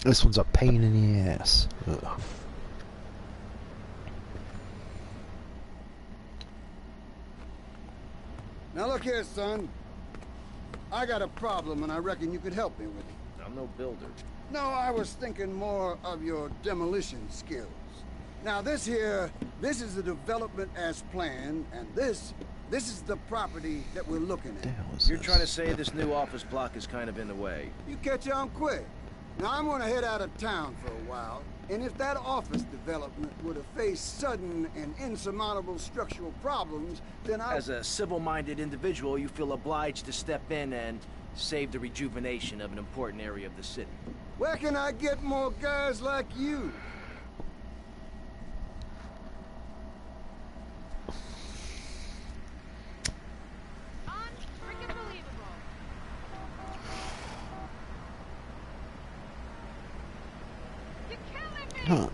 This one's a pain in the ass. Ugh. Now look here, son. I got a problem and I reckon you could help me with it. I'm no builder. No, I was thinking more of your demolition skills. Now this is the development as planned, and this is the property that we're looking at. You're trying to say this new office block is kind of in the way. You catch on quick. Now I'm gonna head out of town for a while, and if that office development were to face sudden and insurmountable structural problems, then As a civil-minded individual, you feel obliged to step in and save the rejuvenation of an important area of the city. Where can I get more guys like you? Huh.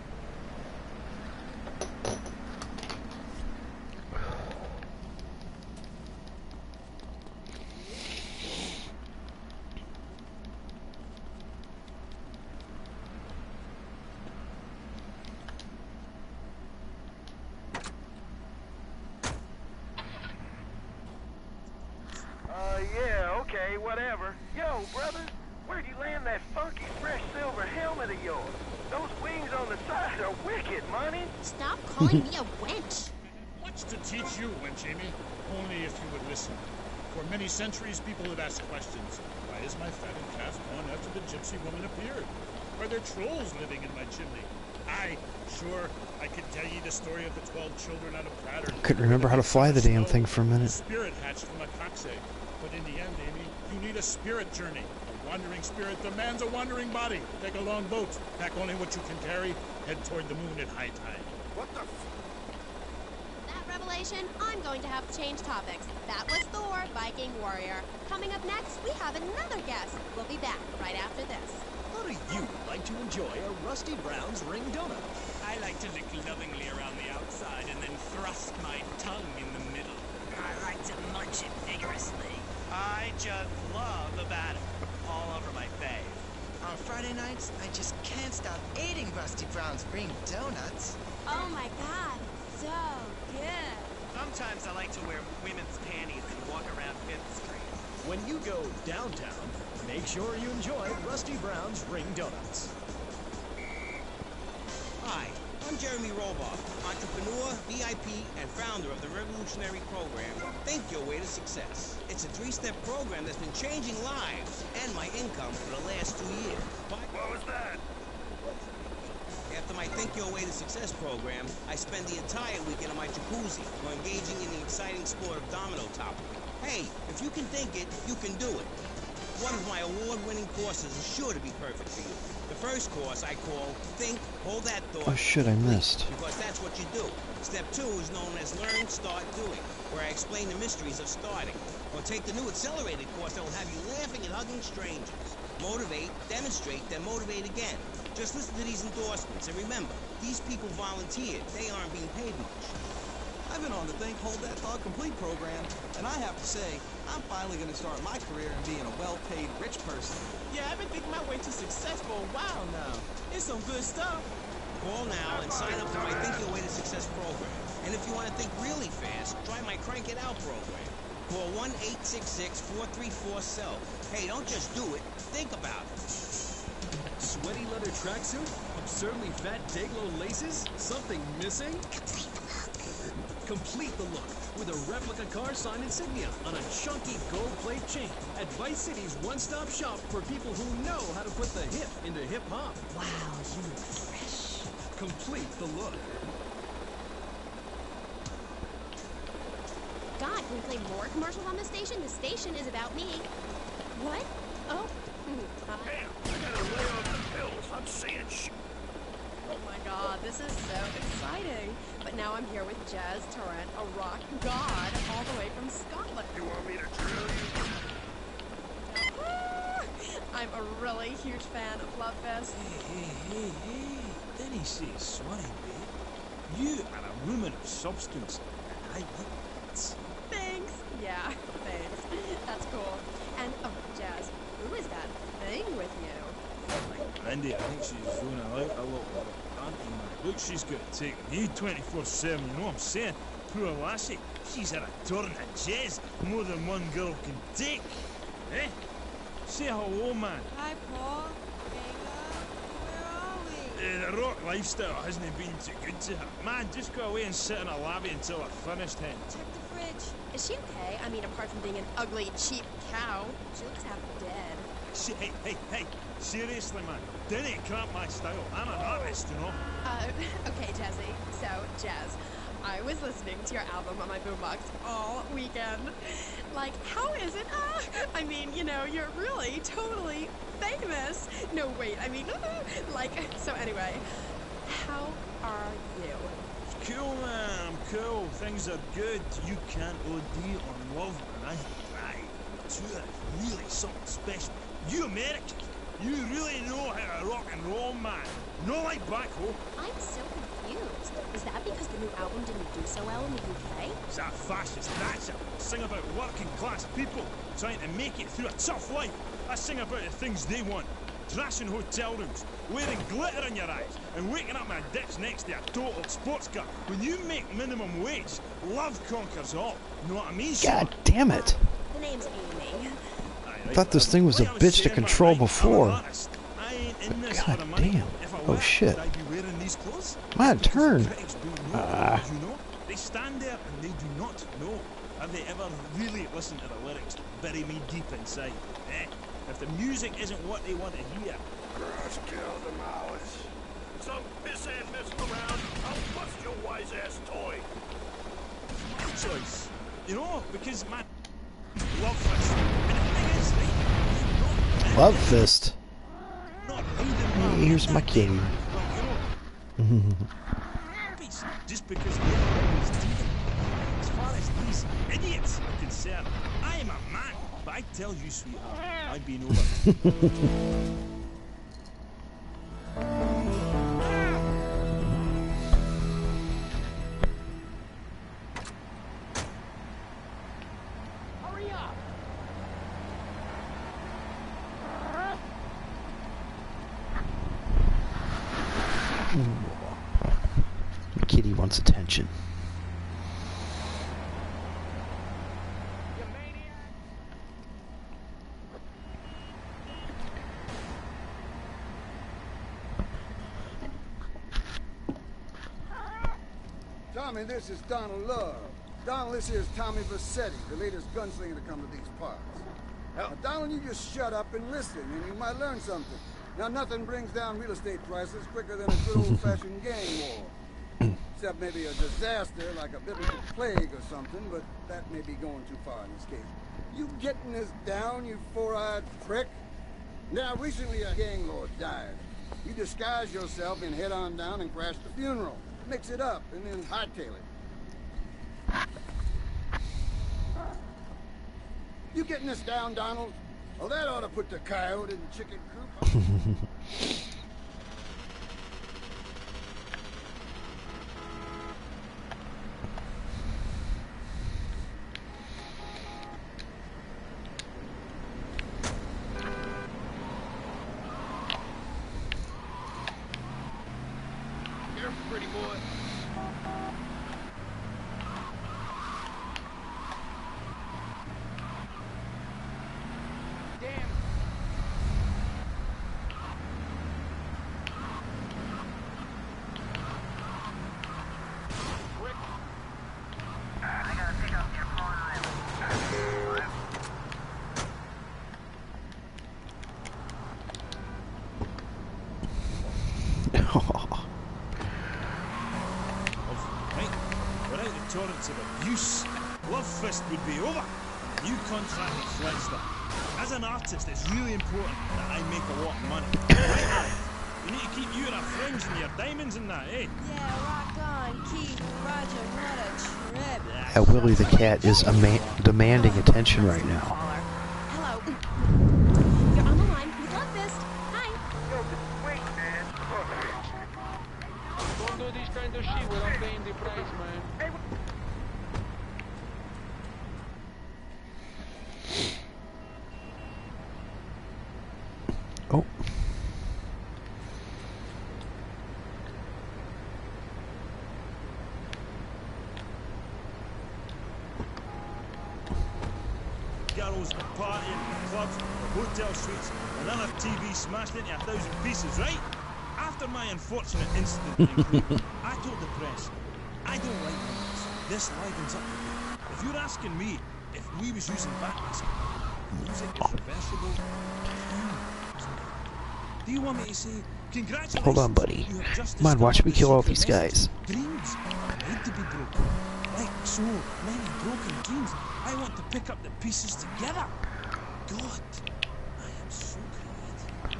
Yeah, okay, whatever. Yo, brother, where'd you land that funky fresh silver helmet of yours? Those wings on the side are wicked, money. Stop calling me a wench. Much to teach you, wench Amy. Only if you would listen. For many centuries, people have asked questions. Why is my fatted calf gone after the gypsy woman appeared? Are there trolls living in my chimney? Aye, sure, I could tell you the story of the 12 children on a platter. Couldn't remember how to fly the damn thing for a minute. Spirit hatched from a cock's egg. But in the end, Amy, you need a spirit journey. A wandering spirit demands a wandering body. Take a long boat, pack only what you can carry, head toward the moon at high tide. What the That revelation, I'm going to have to change topics. That was Thor, Viking warrior. Coming up next, we have another guest. We'll be back right after this. How do you like to enjoy a Rusty Brown's ring donut? I like to lick lovingly around the outside and then thrust my tongue in the middle. I like to munch it vigorously. I just love the batter all over my face. On Friday nights, I just can't stop eating Rusty Brown's ring donuts. Oh my god, so good. Sometimes I like to wear women's panties and walk around 5th Street. When you go downtown, make sure you enjoy Rusty Brown's ring donuts. Hi, I'm Jeremy Roboff, entrepreneur, VIP, and founder of the revolutionary program, Think Your Way to Success. It's a 3-step program that's been changing lives and my income for the last 2 years. What was that? After my Think Your Way to Success program, I spend the entire weekend in my jacuzzi or engaging in the exciting sport of domino topping. Hey, if you can think it, you can do it. One of my award-winning courses is sure to be perfect for you. The first course I call Think, Hold That Thought. Oh shit, I missed. Because that's what you do. Step 2 is known as Learn, Start, Doing, where I explain the mysteries of starting. Or take the new accelerated course that will have you laughing and hugging strangers. Motivate, demonstrate, then motivate again. Just listen to these endorsements and remember, these people volunteered. They aren't being paid much. I've been on the Think, Hold That Thought Complete program, and I have to say, I'm finally going to start my career in being a well-paid rich person. Yeah, I've been thinking my way to success for a while now. It's some good stuff. Call now and sign up for my Think Your Way to Success program. And if you want to think really fast, try my Crank It Out program. Call 1-866-434-SELF. Hey, don't just do it. Think about it. Sweaty leather tracksuit? Absurdly fat Dayglow laces? Something missing? Complete the look with a replica car sign insignia on a chunky gold plate chain at Vice City's one-stop shop for people who know how to put the hip into hip-hop. Wow, you look fresh. Complete the look. God, can we play more commercials on this station? The station is about me. What? Oh. Damn, I gotta lay off the pills. I'm seeing shit. Oh my god, this is so exciting. But now I'm here with Jazz Torrent, a rock god, all the way from Scotland. You want me to drill you? I'm a really huge fan of Love Fest. Hey. Didn't he say swanning, babe? You are a woman of substance, and I like that. Thanks. Yeah, thanks. That's cool. And, oh, Jazz, who is that thing with you? Randy, I think she's zoning out a little bit. Auntie, man. Look, she's got to take me 24/7, you know what I'm saying? Poor lassie, she's had a turn of jazz more than one girl can take. Eh? Say hello, man. Hi, Paul. The rock lifestyle hasn't been too good to her. Man, just go away and sit in a lobby until I finished, hen. Check the fridge. Is she okay? I mean, apart from being an ugly, cheap cow, she looks half dead. Hey, seriously, man. Didn't cramp my style. I'm an artist, you know. Okay, Jazzy. So, Jazz, I was listening to your album on my boombox all weekend. Like, how is it? I mean, you know, you're really totally famous. No, wait, I mean, like, so anyway, how are you? Cool, man. I'm cool. Things are good. You can't OD on love, man. I tried. Two are really something special. You Americans, you really know how to rock and roll, man. Not like back home. I'm so confused. Is that because the new album didn't do so well in the UK? It's that fascist dancer. Sing about working class people trying to make it through a tough life. I sing about the things they want. Trashing hotel rooms, wearing glitter in your eyes, and waking up my dips next to a total sports car. When you make minimum wage, love conquers all. Know what I mean? God damn it. The name's Amy. I thought this thing was a bitch to control before. God damn. Oh shit. My turn. They stand there and they do not know. Have they ever really listened to the lyrics? Bury me deep inside. If the music isn't what they want to hear. Crush, kill them, Alice. Some pissant messing around, I'll bust your wise-ass toy. My choice. You know, because my love fist. And the thing is, right? Love fist. Hey, here's my king. Just because we always do. As far as these idiots are concerned, I am a man. But I tell you, sweetheart, I've been over. Hurry up! The kitty wants attention. Tommy, this is Donald Love. Donald, this is Tommy Vassetti, the latest gunslinger to come to these parts. Now, Donald, you just shut up and listen, and you might learn something. Now, nothing brings down real estate prices quicker than a good old-fashioned gang war. Except maybe a disaster like a biblical plague or something, but that may be going too far in this case. You getting this down, you four-eyed prick? Now, recently a gang lord died. You disguise yourself and head on down and crash the funeral. Mix it up and then hightail it. You getting this down, Donald? Well, that ought to put the coyote in the chicken coop. Careful, pretty boy. torrents of abuse, Love Fist would be over. New contract reflects that. As an artist, it's really important that I make a lot of money. Right, Alex? You need to keep you and our friends and your diamonds and that, eh? Yeah, rock on, Keith. Roger, what a trip. That Willie the cat is demanding attention right now. Hello. You're on the line with Love Fist. Hi. Yo, wait, man. Don't do this kind of shit without paying the price, man. Hey, Oh. Girls, the party, the clubs, the hotel suites, and then have TV smashed into 1,000 pieces, right? After my unfortunate incident in Cleveland, I told the press, I don't like this. This livens up the game. If you're asking me if we was using backwards, music is reversible. Do you want me to say, congratulations? Hold on, buddy. You have just Come on, watch me discovered the kill all secret these guys. message. Dreams are made to be broken. Like so many broken dreams, I want to pick up the pieces together. God, I am so glad.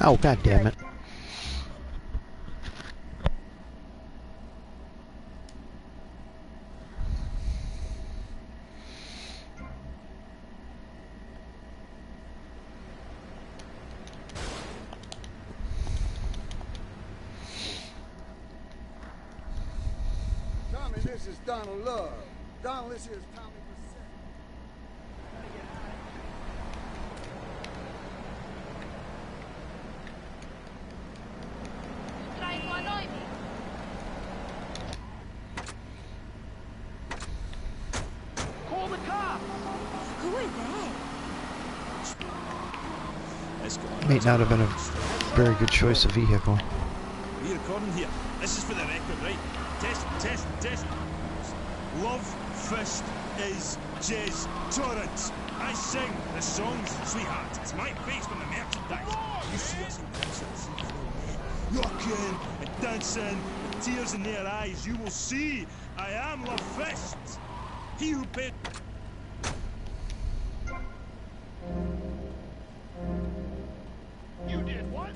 Oh, god damn it. Tommy, this is Donald Love. Donald, this is Tommy Brissett. call the cops. Who are they? Let's go on. May not have been a very good choice of vehicle. Are you recording here? This is for the record, right? Test. Love Fist is Jez Torrance. I sing the songs, sweetheart. It's my face on the merchandise. You see us in concerts, rocking and dancing, with tears in their eyes. You will see I am Love Fist. He who paid. You did what?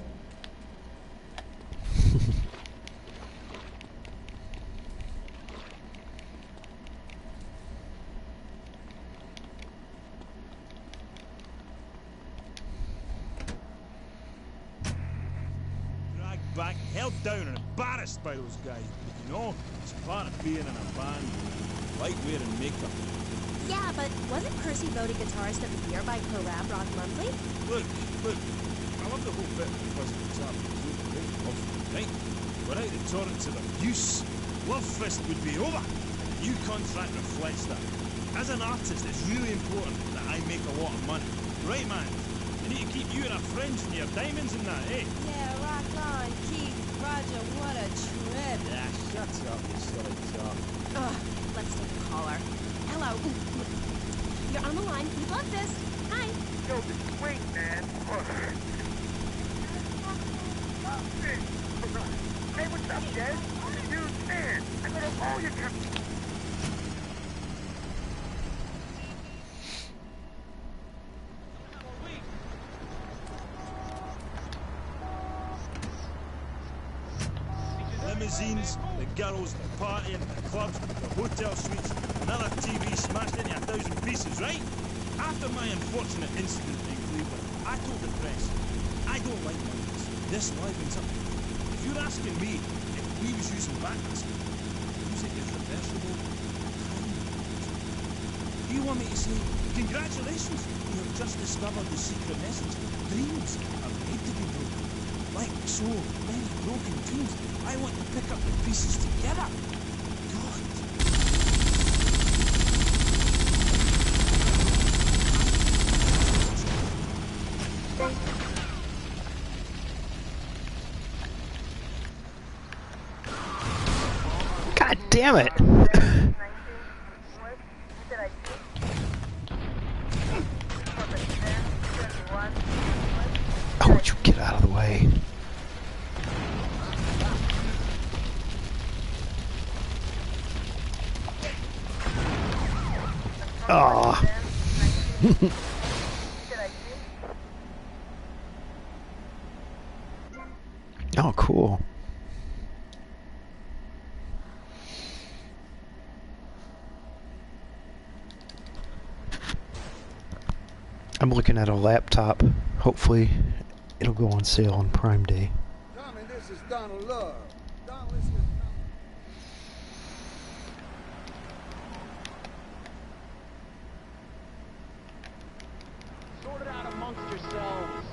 Dragged back, held down and embarrassed by those guys. But you know, it's part of being in a band. Like wearing makeup. Yeah, but wasn't Percy voted guitarist of the year by Pro-Rap Rock Monthly? Look, I love the whole bit because it's up. Right? Without the torrents of abuse, Love Fist would be over. The new contract reflects that. As an artist, it's really important that I make a lot of money. Right, man? You need to keep you and our friends and your diamonds and that, eh? Yeah, rock on, Keith. Roger, what a trip. Yeah, shut up, you silly talk. Ugh, let's take a caller. Hello. You're on the line with Love Fist. Hi. Yo, wait, man. Hey, what's up, Jez? Huge fan. I go to all your Limousines, the girls, the partying, the clubs, the hotel suites, another TV smashed into 1,000 pieces, right? After my unfortunate incident in Cleveland, I told the press, I don't like monkeys. This livens up. If you're asking me if we was using backwards, music is reversible. Do you want me to say, congratulations, you have just discovered the secret message. Dreams are made to be broken. Like so many broken dreams, I want to pick up the pieces together. God. Damn it! Oh, would you get out of the way? Ah. Oh, cool. I'm looking at a laptop. Hopefully, it'll go on sale on Prime Day. Tommy, this is Donald Love. Donald, this is... Sort it out amongst yourselves.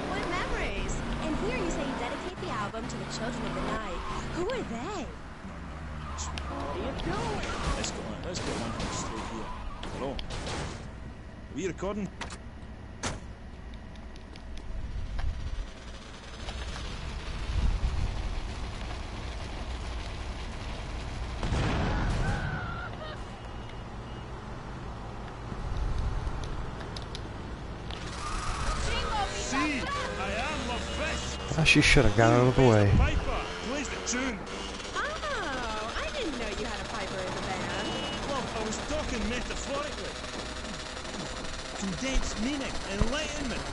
What memories? And here you say you dedicate the album to the children of the night. Who are they? What are you doing? Let's get one thing straight here. Hello? Are we recording? See, I am Love Fish. Oh, she should have got out of the way. Piper, plays the tune. Oh, I didn't know you had a piper in the band. Well, I was talking metaphorically. Condensed meaning, enlightenment.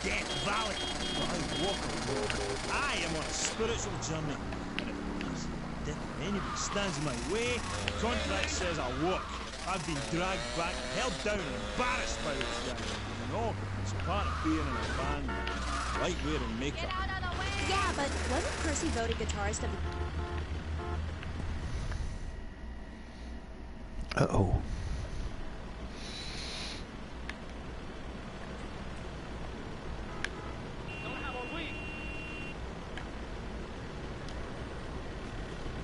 Death Valley. I walk alone. I am on a spiritual journey. And if anybody stands in my way, the contract says I walk. I've been dragged back, held down, and embarrassed by this guy. You know, it's part of being in a band. Light wearing makeup. Yeah, but wasn't Percy voted guitarist of the... Uh-oh.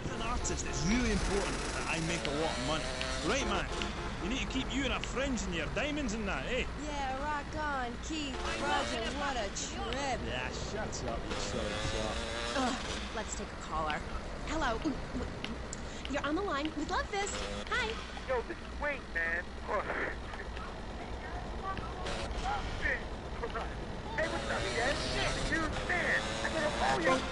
As an artist, it's really important that I make a lot of money. Right, man? You need to keep you and our friends and your diamonds and that, eh? Yeah, rock on, Keith, Roger, what a trip. Yeah, shut up, you sort of flop. Ugh, let's take a caller. Hello. You're on the line with Love Fist. Hi. Yo, this is Wayne, man. Hey, what's up, Dad? Shit, dude, man. I gotta follow you.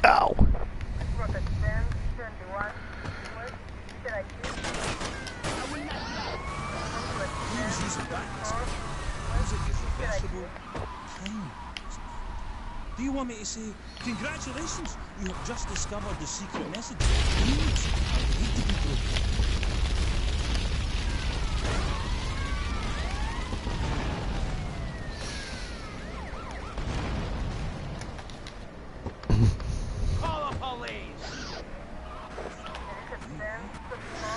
Ow. Please use it back. Music is a vegetable time. Do you want me to say, congratulations, you have just discovered the secret message. Needs need to be broken. Call the police!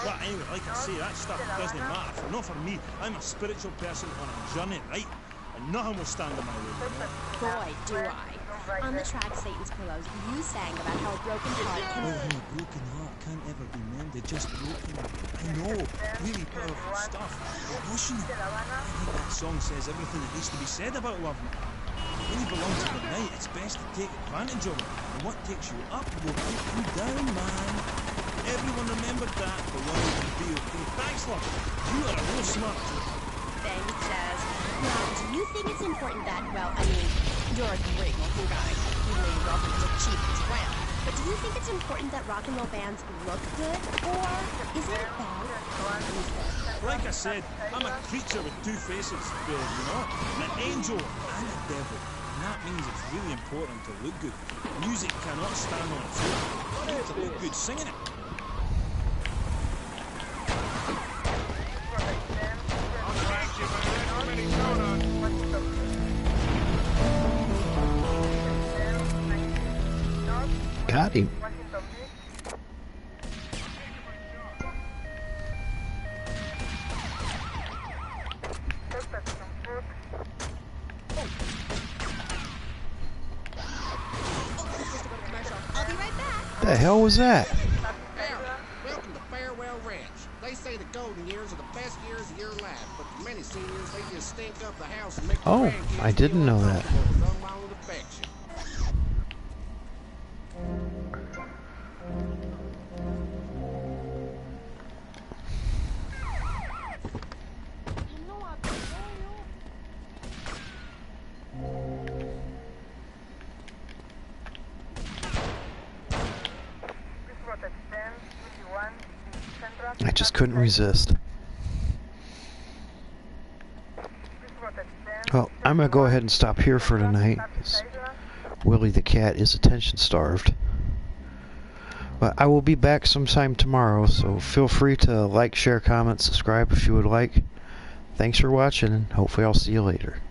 Well, anyway, like I say, that stuff doesn't matter. Not for me. I'm a spiritual person on a journey, right? And nothing will stand in my way. Boy, do I. On the track Satan's Pillows, you sang about how a broken heart can... Oh, a broken heart can't ever be mended, just broken. I know, really powerful stuff. Emotional. I think that song says everything that needs to be said about love. When you belong to the night, it's best to take advantage of it. And what takes you up will take you down, man. Everyone remembered that. The world will be okay. Thanks, love. You are a real smart kid. Thanks, Jazz. Now, do you think it's important that, well, I mean, you're a great looking guy, even though your girlfriend look cheap and tramp. But do you think it's important that rock and roll bands look good, or is it about music? Like I said, I'm a creature with two faces, you know? An angel and a devil. And that means it's really important to look good. Music cannot stand on its own. You need to look good singing it. Got him. The hell was that? Welcome to Farewell Ranch. They say the golden years are the best years of your life, but for many seniors, they just stink up the house and make the Oh, grandkids I didn't feel know that. uncomfortable with unwanted affection. I just couldn't resist. Well, I'm going to go ahead and stop here for tonight. Willie the cat is attention starved. But I will be back sometime tomorrow, so feel free to like, share, comment, subscribe if you would like. Thanks for watching, and hopefully I'll see you later.